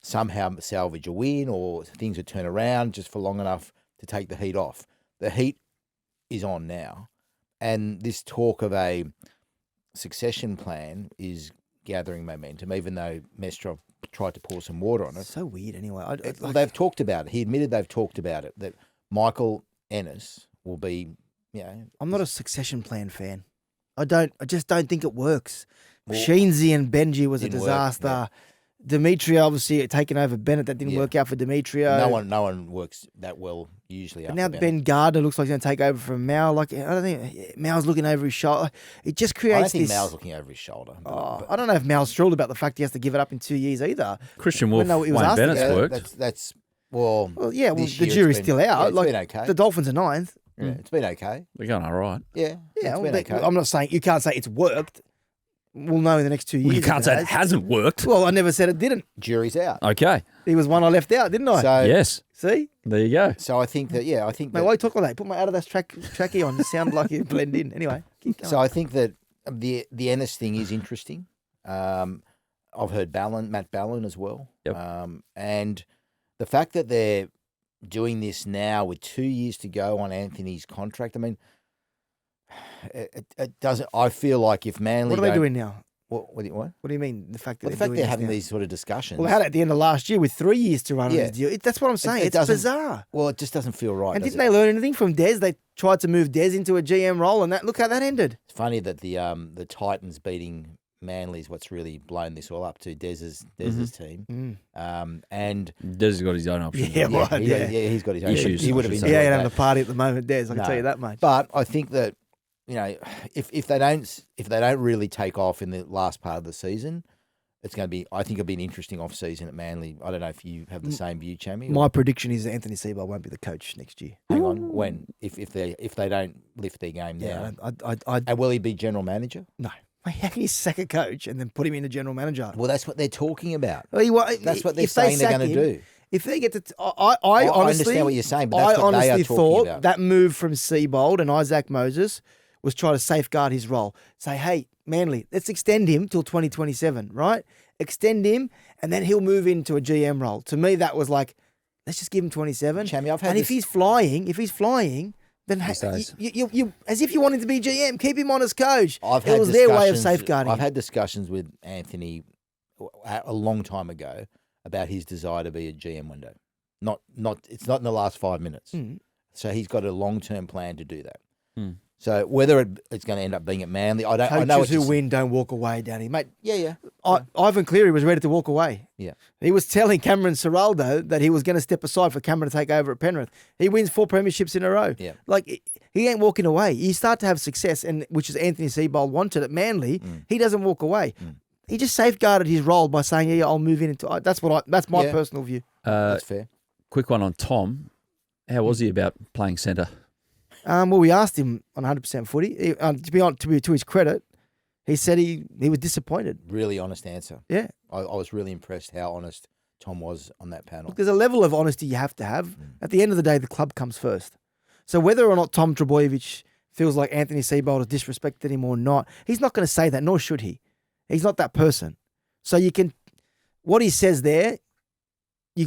S2: somehow salvage a win, or things would turn around just for long enough to take the heat off. The heat is on now, and this talk of a succession plan is gathering momentum, even though Mestroff tried to pour some water on it.
S3: So weird anyway.
S2: They've talked about it. He admitted they've talked about it, that Michael Ennis will be,
S3: I'm not a succession plan fan. I just don't think it works. Sheensy and Benji was a disaster. Demetrio obviously taking over Bennett. That didn't work out for Demetrio.
S2: No one works that well usually.
S3: But now Ben Gardner looks like he's going to take over from Mal. Like, I don't think Mal's looking over his shoulder. It just creates
S2: I don't think
S3: this.
S2: Mal's looking over his shoulder.
S3: I don't know if Mal's thrilled about the fact he has to give it up in 2 years either.
S1: Christian Wolf, Wayne Bennett's worked.
S2: The
S3: jury's still out.
S2: It's been okay.
S3: The Dolphins are ninth.
S2: Yeah, it's been okay.
S1: They're going all right.
S2: Yeah, it's been okay.
S3: I'm not saying you can't say it's worked. We'll know in the next 2 years.
S1: Well, you can't say it hasn't worked.
S3: Well, I never said it didn't.
S2: Jury's out.
S1: Okay.
S3: He was one I left out, didn't I?
S2: So,
S1: yes.
S3: See?
S1: There you go.
S2: So I think that,
S3: Mate, why you talk like that? Put my Adidas tracky on. You sound like you blend in. Anyway, keep going.
S2: So I think that the Ennis thing is interesting. I've heard Matt Ballon as well.
S1: Yep.
S2: And the fact that they're doing this now with 2 years to go on Anthony's contract, I mean, it doesn't. I feel like if Manly,
S3: what are they doing now?
S2: What
S3: What do you mean? The fact that
S2: Well, the fact they're having
S3: now?
S2: these sort of discussions.
S3: Well, they had it at the end of last year with 3 years to run on
S2: Yeah.
S3: his deal. That's what I'm saying.
S2: it
S3: It's
S2: doesn't-
S3: bizarre.
S2: Well, it just doesn't feel right.
S3: And
S2: does
S3: didn't
S2: it?
S3: they learn anything from Des? They tried to move Des into a GM role, and look how that ended.
S2: It's funny that the Titans beating Manly's what's really blown this all up to Des's team. And
S1: Des has got his own options.
S3: Yeah, well,
S2: he's got his own
S1: Issues,
S2: He would have
S1: I
S2: been
S1: should
S3: He
S1: say.
S3: ain't
S2: doing
S3: having a
S2: that.
S3: party at the moment, Des. I can
S2: No.
S3: tell you that much.
S2: But I think that if they don't really take off in the last part of the season, it's going to be. I think it'll be an interesting off season at Manly. I don't know if you have the same view, Chammy.
S3: My prediction is that Anthony Seibold won't be the coach next year.
S2: Hang on, when if they don't lift their game
S3: Yeah,
S2: now,
S3: I
S2: and will he be general manager?
S3: no. How can you sack a coach and then put him in a general manager?
S2: Well, that's what they're talking about. That's what they're
S3: if they
S2: saying they're
S3: sack
S2: going to
S3: him,
S2: do.
S3: If they get to, I honestly
S2: understand what you're saying, but
S3: I
S2: that's what they are
S3: honestly
S2: talking
S3: thought
S2: about.
S3: that move from Seibold and Isaac Moses was try to safeguard his role. Say, hey, Manly, let's extend him till 2027, right? Extend him, and then he'll move into a GM role. To me, that was like, let's just give him 27.
S2: Chammy, I've had
S3: and
S2: this-
S3: if he's flying, then
S1: stays.
S3: you as if you want him to be GM, keep him on as coach.
S2: I've
S3: It
S2: had
S3: was their way of
S2: discussions-
S3: safeguarding
S2: I've
S3: him.
S2: had discussions with Anthony a long time ago about his desire to be a GM one day. It's not in the last 5 minutes. So he's got a long-term plan to do that. So whether it's going to end up being at Manly, I know
S3: Coaches
S2: it's
S3: who win don't walk away, Danny. Mate,
S2: Yeah.
S3: Ivan Cleary was ready to walk away.
S2: Yeah.
S3: He was telling Cameron Serraldo that he was going to step aside for Cameron to take over at Penrith. He wins 4 premierships in a row.
S2: Yeah.
S3: Like, he ain't walking away. You start to have success, and which is Anthony Seibold wanted at Manly. He doesn't walk away. He just safeguarded his role by saying, yeah, I'll move in. That's my
S2: Yeah.
S3: personal view.
S2: That's fair.
S1: Quick one on Tom. How was he about playing centre?
S3: Well, we asked him on 100% footy. To his credit, he said he was disappointed.
S2: Really honest answer.
S3: Yeah.
S2: I was really impressed how honest Tom was on that panel.
S3: Look, there's a level of honesty you have to have. At the end of the day, the club comes first. So whether or not Tom Trbojevic feels like Anthony Seibold has disrespected him or not, he's not going to say that, nor should he. He's not that person. So what he says there, you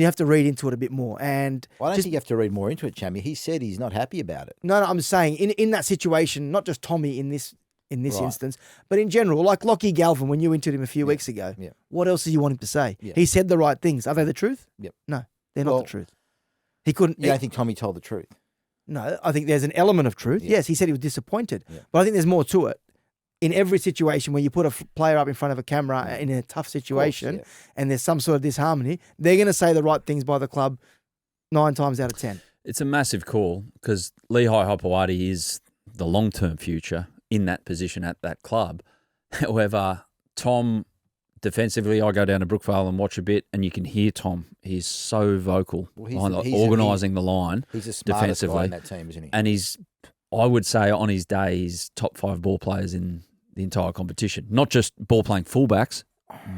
S3: have to read into it a bit more. And
S2: I don't think you have to read more into it, Chammy. He said he's not happy about it.
S3: no, I'm saying in that situation, not just Tommy in this
S2: Right.
S3: instance, but in general, like Lachlan Galvin, when you interviewed him a few weeks ago,
S2: Yeah.
S3: what else do you want him to say?
S2: Yeah.
S3: He said the right things. Are they the truth?
S2: Yep.
S3: No, they're not
S2: Well,
S3: the truth. He couldn't.
S2: You don't think Tommy told the truth?
S3: No, I think there's an element of truth.
S2: Yeah.
S3: Yes, he said he was disappointed,
S2: Yeah.
S3: but I think there's more to it. In every situation where you put a player up in front of a camera in a tough situation
S2: yeah.
S3: and there's some sort of disharmony, they're going to say the right things by the club 9 times out of 10.
S1: It's a massive call because Lehigh Hopewadi is the long-term future in that position at that club. However, Tom, defensively, I go down to Brookvale and watch a bit, and you can hear Tom. He's so vocal
S2: Well,
S1: behind
S2: he's a-
S1: organising the line
S2: He's the smartest guy
S1: defensively.
S2: in that team, isn't he?
S1: And I would say on his day, he's top 5 ball players in the entire competition. Not just ball playing fullbacks,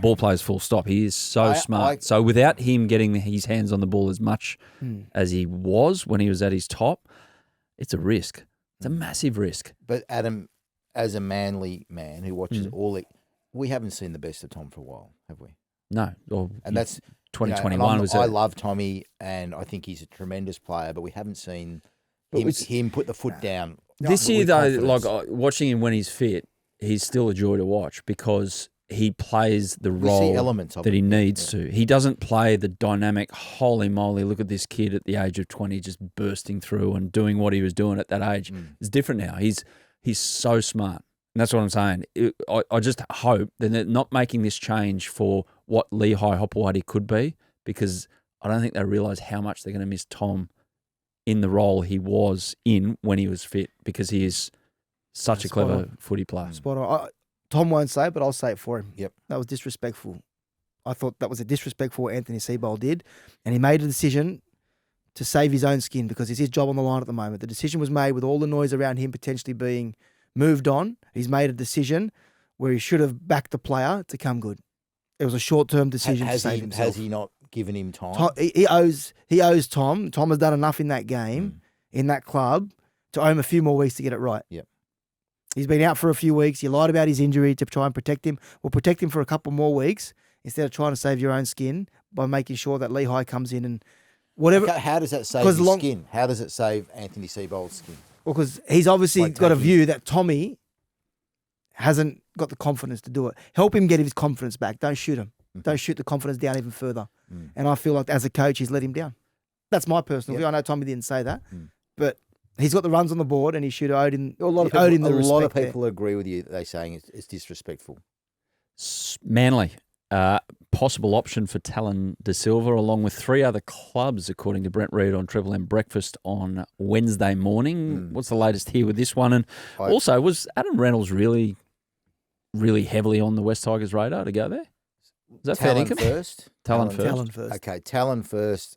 S1: ball players full stop. He is so smart. So without him getting his hands on the ball as much as he was when he was at his top, it's a risk. It's a massive risk.
S2: But Adam, as a Manly man who watches we haven't seen the best of Tom for a while, have we?
S1: No.
S2: And that's
S1: 2021 was
S2: I love Tommy, and I think he's a tremendous player, but we haven't seen him put the foot down.
S1: This
S2: with
S1: year, though,
S2: confidence.
S1: like watching him when he's fit, he's still a joy to watch because he plays the
S2: We see
S1: role
S2: elements of
S1: that
S2: it,
S1: he
S2: yeah,
S1: needs to. He doesn't play the dynamic, holy moly, look at this kid at the age of 20 just bursting through and doing what he was doing at that age. It's different now. He's so smart. And that's what I'm saying. I just hope that they're not making this change for what Lehigh Hopewadi could be because I don't think they realise how much they're going to miss Tom in the role he was in when he was fit because he is such a
S3: Spot
S1: clever
S3: on.
S1: footy player.
S3: Spot on. Tom won't say it, but I'll say it for him.
S2: Yep.
S3: That was disrespectful. I thought that was a disrespectful what Anthony Seibold did, and he made a decision to save his own skin because it's his job on the line at the moment. The decision was made with all the noise around him potentially being moved on. He's made a decision where he should have backed the player to come good. It was a short-term decision to save himself.
S2: Has he not given him time?
S3: He owes Tom. Tom has done enough in that game, in that club, to owe him a few more weeks to get it right.
S2: Yep.
S3: He's been out for a few weeks. You lied about his injury to try and protect him. Well, protect him for a couple more weeks instead of trying to save your own skin by making sure that Lehigh comes in and whatever.
S2: Okay, how does that save
S3: 'Cause
S2: his skin? How does it save Anthony Seibold's skin?
S3: Well, because he's obviously
S2: Like
S3: got a
S2: taking-
S3: view that Tommy hasn't got the confidence to do it. Help him get his confidence back. Don't shoot him. Don't shoot the confidence down even further. And I feel like as a coach, he's let him down. That's my personal view. I know Tommy didn't say that, but he's got the runs on the board and he should have owed him.
S2: A lot of people agree with you. They're saying it's disrespectful.
S1: Manly, possible option for Tallyn Da Silva, along with 3 other clubs, according to Brent Reid on Triple M Breakfast on Wednesday morning. What's the latest here with this one? And also, was Adam Reynolds really heavily on the West Tigers radar to go there? Is that fair income?
S2: First?
S1: Talent first.
S3: Talent first.
S2: Okay, Tallyn first.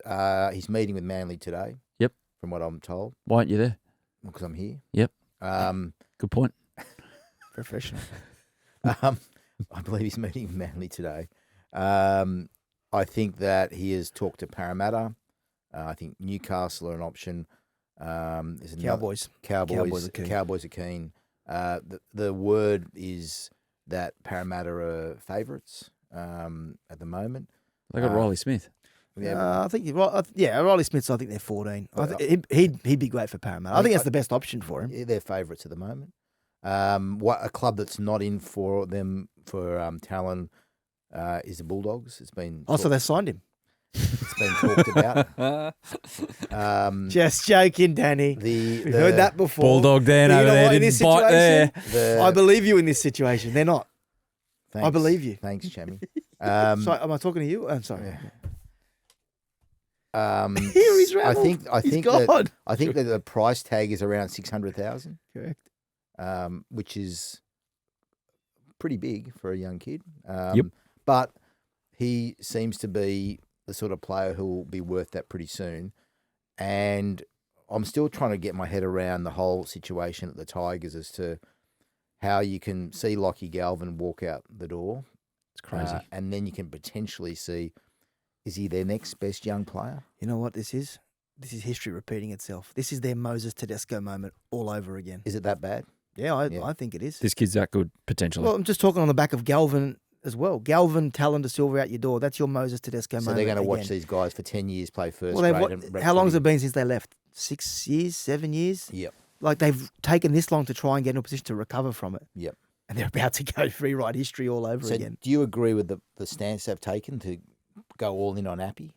S2: He's meeting with Manly today.
S1: Yep.
S2: From what I'm told.
S1: Why aren't you there?
S2: Because I'm here.
S1: Yep. Good point.
S3: Professional.
S2: I believe he's meeting with Manly today. I think that he has talked to Parramatta. I think Newcastle are an option.
S3: Cowboys.
S2: Cowboys
S3: are keen.
S2: Cowboys are keen. The word is that Parramatta are favourites at the moment.
S1: They got Riley Smith.
S3: I think Riley Smith's. I think they're 14. He'd be great for Parramatta. I think that's the best option for him.
S2: They're favourites at the moment. What a club that's not in for them for Tallyn is the Bulldogs. It's been
S3: So they signed him.
S2: It's been talked about.
S3: Just joking, Danny. We've heard that before.
S1: Bulldog Dan over there didn't bite there.
S3: I believe you in this situation. They're not.
S2: Thanks.
S3: I believe you.
S2: Thanks, Chammy.
S3: Sorry, am I talking to you? I'm sorry.
S2: Here
S3: he's
S2: I
S3: rattled.
S2: think that the price tag is around 600,000.
S3: Correct.
S2: Which is pretty big for a young kid.
S1: Yep.
S2: But he seems to be the sort of player who will be worth that pretty soon. And I'm still trying to get my head around the whole situation at the Tigers as to how you can see Lachlan Galvin walk out the door.
S1: It's crazy.
S2: And then you can potentially see, is he their next best young player?
S3: You know what this is? This is history repeating itself. This is their Moses Tedesco moment all over again.
S2: Is it that bad?
S3: Yeah, I think it is.
S1: This kid's that good, potentially.
S3: Well, I'm just talking on the back of Galvin as well. Galvin, Tallyn Da Silva out your door. That's your Moses Tedesco moment.
S2: So they're going to watch
S3: again.
S2: these guys for 10 years play first
S3: Well,
S2: grade. And
S3: how long has it been since they left? 6 years, 7 years?
S2: Yep.
S3: Like they've taken this long to try and get in a position to recover from it.
S2: Yep.
S3: And they're about to go rewrite history all over again.
S2: Do you agree with the stance they've taken to go all in on Appy?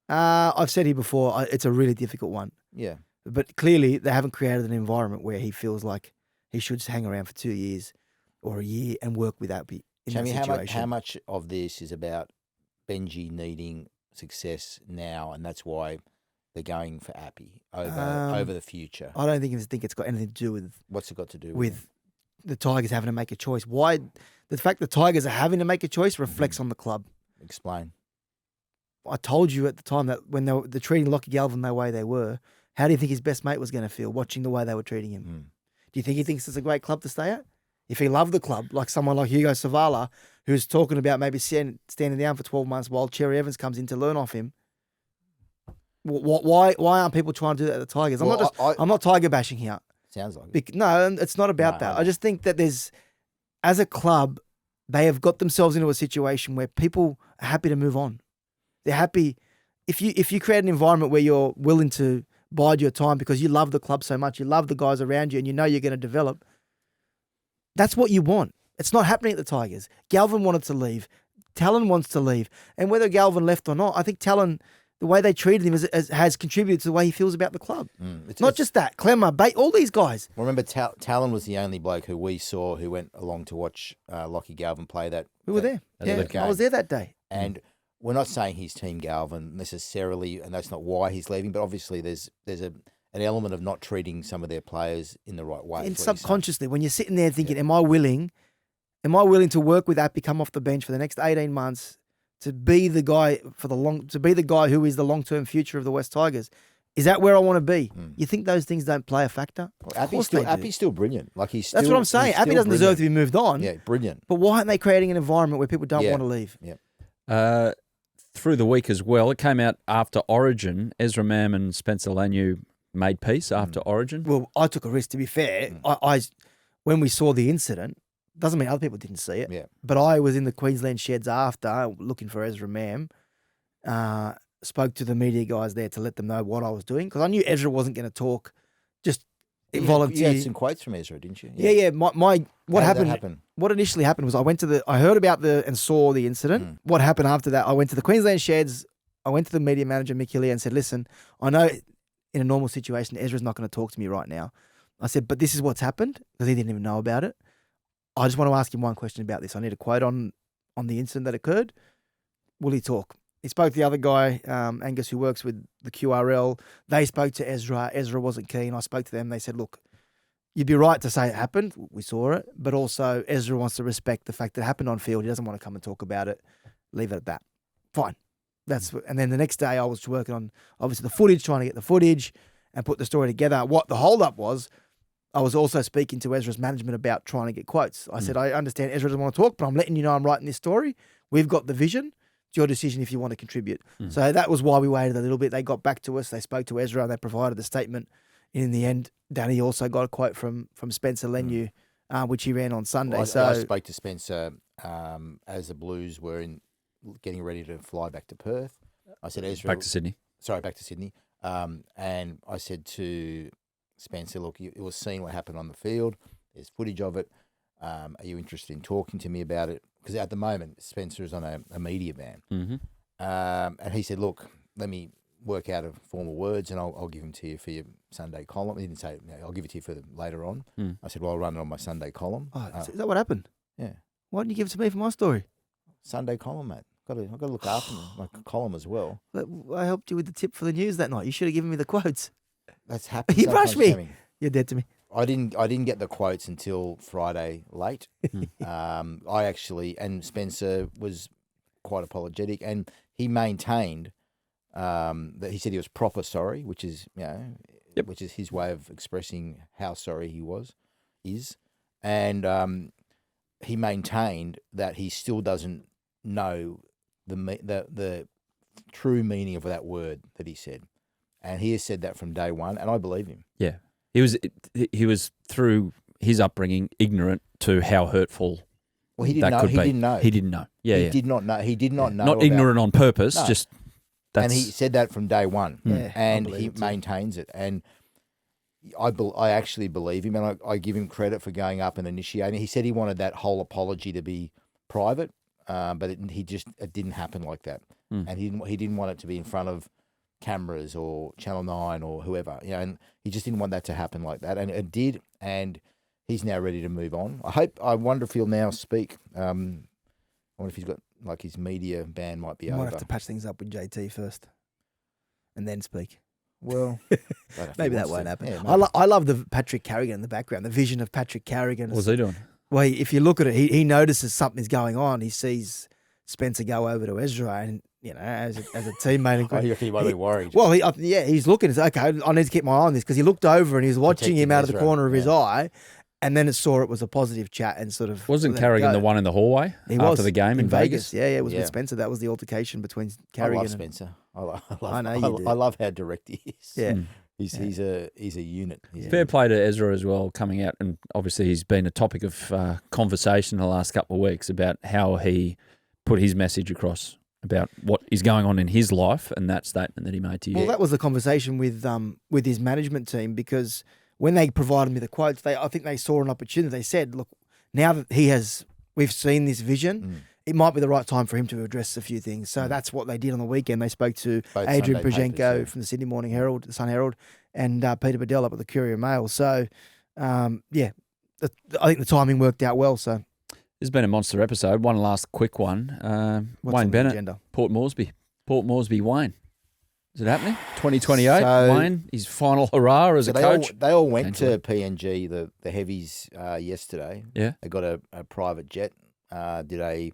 S3: I've said here before, it's a really difficult one.
S2: Yeah.
S3: But clearly they haven't created an environment where he feels like he should hang around for 2 years or a year and work with Appy in that situation.
S2: How much of this is about Benji needing success now, and that's why they're going for Appy over the future?
S3: I don't think it's got anything to do with
S2: What's it got to do
S3: with the Tigers having to make a choice. Why? The fact the Tigers are having to make a choice reflects on the club.
S2: Explain.
S3: I told you at the time that when they're treating Lachlan Galvin the way they were, how do you think his best mate was going to feel watching the way they were treating him? Do you think he thinks it's a great club to stay at? If he loved the club, like someone like Hugo Savala, who's talking about maybe standing down for 12 months while Cherry-Evans comes in to learn off him, why aren't people trying to do that at the Tigers? I'm not Tiger bashing here.
S2: Sounds like it.
S3: No, it's not about that. I just think that as a club, they have got themselves into a situation where people are happy to move on. They're happy if you create an environment where you're willing to bide your time because you love the club so much, you love the guys around you, and you know you're going to develop. That's what you want. It's not happening at the Tigers. Galvin wanted to leave. Tallyn wants to leave. And whether Galvin left or not, I think Tallyn, the way they treated him has contributed to the way he feels about the club. Not just that. Clemmer, Bate, all these guys.
S2: Remember, Tallyn was the only bloke who we saw who went along to watch Lachlan Galvin play that.
S3: We were there. Yeah, I was there that day.
S2: And we're not saying he's Team Galvin necessarily, and that's not why he's leaving, but obviously there's an element of not treating some of their players in the right way.
S3: And subconsciously, when you're sitting there thinking, am I willing to work with Appy, come off the bench for the next 18 months to be the guy who is the long-term future of the West Tigers? Is that where I want to be? You think those things don't play a factor?
S2: Well, Appy's still brilliant.
S3: That's what I'm saying. Appy doesn't deserve to be moved on.
S2: Yeah, brilliant.
S3: But why aren't they creating an environment where people don't want to leave?
S2: Yeah.
S1: Through the week as well, it came out after Origin. Ezra Mam and Spencer Lanu made peace after Origin.
S3: Well, I took a risk, to be fair. I when we saw the incident, doesn't mean other people didn't see it.
S2: Yeah.
S3: But I was in the Queensland sheds after, looking for Ezra Mam. Spoke to the media guys there to let them know what I was doing, because I knew Ezra wasn't going to talk just
S2: You
S3: volunteer.
S2: had some quotes from Ezra, didn't you?
S3: Yeah. What
S2: How did that
S3: happened?
S2: happen?
S3: What initially happened was I heard about and saw the incident. What happened after that? I went to the Queensland Sheds. I went to the media manager, Mickey Lee, and said, listen, I know in a normal situation, Ezra's not going to talk to me right now. I said, but this is what's happened because he didn't even know about it. I just want to ask him one question about this. I need a quote on the incident that occurred. Will he talk? He spoke to the other guy, Angus, who works with the QRL. They spoke to Ezra. Ezra wasn't keen. I spoke to them. They said, look, you'd be right to say it happened. We saw it. But also Ezra wants to respect the fact that it happened on field. He doesn't want to come and talk about it. Leave it at that. Fine. And then the next day I was working on, obviously, the footage, trying to get the footage and put the story together. What the hold-up was, I was also speaking to Ezra's management about trying to get quotes. I said, I understand Ezra doesn't want to talk, but I'm letting you know I'm writing this story. We've got the vision. It's your decision if you want to contribute. So that was why we waited a little bit. They got back to us. They spoke to Ezra and they provided the statement. In the end, Danny also got a quote from Spencer Leniu, which he ran on Sunday.
S2: Well, I spoke to Spencer as the Blues were getting ready to fly back to Perth. I said, Ezra...
S1: Back to Sydney.
S2: Sorry, back to Sydney. And I said to Spencer, look, it was seeing what happened on the field. There's footage of it. Are you interested in talking to me about it? Because at the moment, Spencer is on a media ban. And he said, look, let me work out formal words and I'll give them to you for your Sunday column. He didn't say, no, I'll give it to you for later on. I said, well, I'll run it on my Sunday column.
S3: Oh, is that what happened?
S2: Yeah.
S3: Why didn't you give it to me for my story?
S2: Sunday column, mate. I've got to look after my column as well.
S3: But I helped you with the tip for the news that night. You should have given me the quotes.
S2: That's happened.
S3: You brushed me.
S2: Sammy.
S3: You're dead to me.
S2: I didn't get the quotes until Friday late. I actually, and Spencer was quite apologetic, and he maintained that he said he was proper sorry, which is which is his way of expressing how sorry he is, and he maintained that he still doesn't know the true meaning of that word that he said, and he has said that from day one, and I believe him.
S1: Yeah. He was through his upbringing ignorant to how hurtful
S2: Well, he
S1: that
S2: didn't know.
S1: could
S2: He
S1: be.
S2: didn't know.
S1: He didn't know. Yeah,
S2: He
S1: yeah.
S2: did not know. He did not know.
S1: Not
S2: about-
S1: ignorant on purpose.
S2: No.
S1: Just that's
S2: And he said that from day one,
S3: Yeah, I
S2: and
S3: believe
S2: he
S3: it too.
S2: maintains it. And I actually believe him, and I give him credit for going up and initiating. He said he wanted that whole apology to be private, but it didn't happen like that, and he didn't want it to be in front of cameras or Channel 9 or whoever, and he just didn't want that to happen like that, and it did, and he's now ready to move on. I wonder if he'll now speak. I wonder if he's got, like, his media ban might be
S3: You
S2: over.
S3: might have to patch things up with JT first and then speak.
S2: Well, I don't know if he
S3: Maybe that
S2: wants
S3: won't
S2: to.
S3: happen.
S2: Yeah,
S3: I,
S2: maybe.
S3: I love the Patrick Carrigan in the background, the vision of Patrick Carrigan.
S1: what was he doing?
S3: Well, if you look at it, he notices something's going on. He sees Spencer go over to Ezra, and as a teammate, and
S2: I reckon he might be worried.
S3: well, he's looking. He's okay. I need to keep my eye on this because he looked over and he was watching him
S2: Protecting
S3: out of the
S2: Ezra,
S3: corner of his
S2: yeah.
S3: eye, and then it saw it was a positive chat and sort of
S1: Wasn't
S3: let it
S1: Carrigan
S3: go.
S1: the one in the hallway
S3: He
S1: after
S3: was
S1: the game in Vegas?
S3: Yeah, it was
S2: Yeah.
S3: with Spencer. That was the altercation between
S2: I
S3: Carrigan.
S2: love Spencer.
S3: I know you do.
S2: I love how direct he is.
S3: Yeah.
S2: He's a unit.
S1: Fair play to Ezra as well, coming out, and obviously he's been a topic of conversation the last couple of weeks about how he put his message across about what is going on in his life and that statement that he made to you.
S3: Well, that was the conversation with his management team, because when they provided me the quotes, I think they saw an opportunity. They said, "Look, now that we've seen this vision, it might be the right time for him to address a few things." So that's what they did on the weekend. They spoke to
S2: Both
S3: Adrian
S2: Sunday papers,
S3: Prozhenko
S2: yeah.
S3: from the Sydney Morning Herald, the Sun Herald, and Peter Bedell up at the Courier Mail. So, I think the timing worked out well. So,
S1: This has been a monster episode. One last quick one.
S3: what's
S1: Wayne
S3: on the
S1: Bennett,
S3: agenda?
S1: Port Moresby, Wayne. Is it happening? 2028,
S2: So-
S1: Wayne, his final hurrah as
S2: So
S1: a
S2: they
S1: coach.
S2: they all went to PNG, the heavies, yesterday.
S1: Yeah.
S2: They got a private jet, did a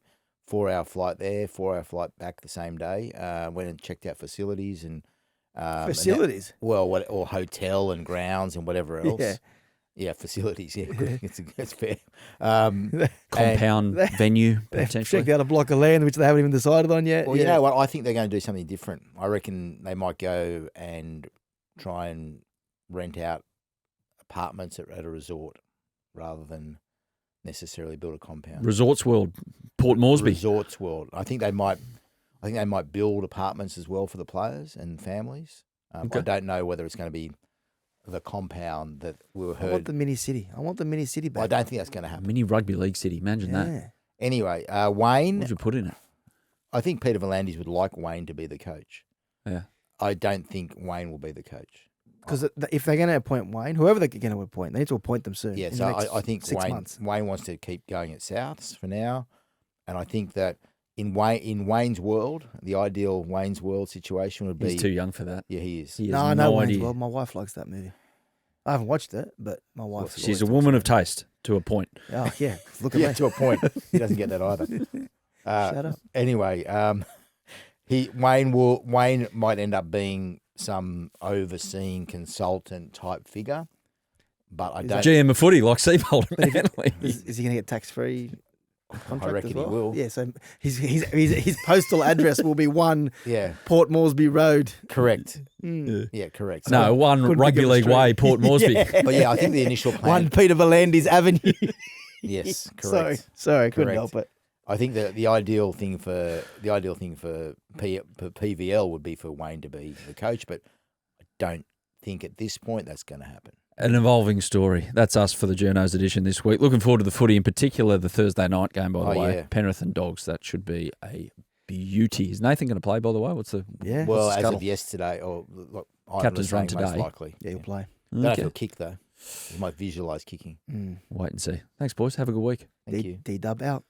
S2: 4-hour flight there, 4-hour flight back the same day, went and checked out facilities and
S3: Facilities.
S2: or hotel and grounds and whatever else.
S3: Yeah.
S2: Yeah, facilities. Yeah, good. It's fair.
S1: Compound venue,
S3: They've
S1: potentially.
S3: checked out a block of land which they haven't even decided on yet.
S2: Well, you know what? I think they're going to do something different. I reckon they might go and try and rent out apartments at a resort rather than necessarily build a compound.
S1: Resorts World, Port Moresby.
S2: Resorts World. I think they might build apartments as well for the players and families.
S1: Okay.
S2: I don't know whether it's going to be the compound that we were
S3: I want
S2: heard.
S3: the mini city. I want the mini city
S2: I
S3: back.
S2: don't think that's going to happen.
S1: Mini rugby league city. Imagine that.
S3: Yeah.
S2: Anyway,
S1: What
S2: Wayne,
S1: would you put in it?
S2: I think Peter V'landys would like Wayne to be the coach.
S1: Yeah.
S2: I don't think Wayne will be the coach.
S3: Because if they're going to appoint Wayne, whoever they're going to appoint, they need to appoint them soon.
S2: Yeah,
S3: in
S2: so
S3: the next
S2: I think
S3: 6
S2: Wayne
S3: months.
S2: Wayne wants to keep going at Souths for now, and I think that in Wayne's world, the ideal Wayne's world situation would be.
S1: He's too young for that.
S2: Yeah, he is.
S1: He has
S3: No, I know Wayne's
S1: idea.
S3: World. My wife likes that movie. I haven't watched it, but my wife.
S1: She's a woman of taste to a point.
S3: Oh yeah, look at
S2: Yeah,
S3: me.
S2: to a point. He doesn't get that either.
S3: Shut up.
S2: Anyway, Wayne might end up being some overseeing consultant type figure, but I don't.
S1: GM of footy like Seibold and Manly.
S3: Is he going to get tax free contract
S2: reckon
S3: as
S2: he
S3: well?
S2: will.
S3: Yeah, so his postal address will be 1
S2: Yeah,
S3: Port Moresby Road.
S2: correct.
S3: Mm.
S2: Yeah, correct.
S1: No, one
S3: Couldn't
S1: rugby
S3: think of a
S1: league
S3: street.
S1: way, Port Moresby.
S2: But yeah, I think the initial plan.
S3: 1 Peter V'landys Avenue.
S2: Yes, correct.
S3: Sorry, couldn't
S2: Correct.
S3: help it.
S2: I think that the ideal thing for PVL would be for Wayne to be the coach, but I don't think at this point that's going to happen.
S1: An evolving story. That's us for the Journos edition this week. Looking forward to the footy, in particular the Thursday night game, by the way.
S2: Yeah.
S1: Penrith and Dogs. That should be a beauty. Is Nathan going to play, by the way? What's the
S3: Yeah.
S2: Well,
S1: what's the
S2: as
S1: scuttle?
S2: of yesterday, or look, Ivan
S1: Captain's
S2: was
S1: run
S2: saying most
S1: today.
S2: likely.
S3: Yeah, he'll play.
S2: Don't know if
S1: Okay.
S2: he'll kick though. He might visualise kicking.
S3: Mm.
S1: Wait and see. Thanks, boys. Have a good week.
S2: Thank you.
S3: D-Dub out.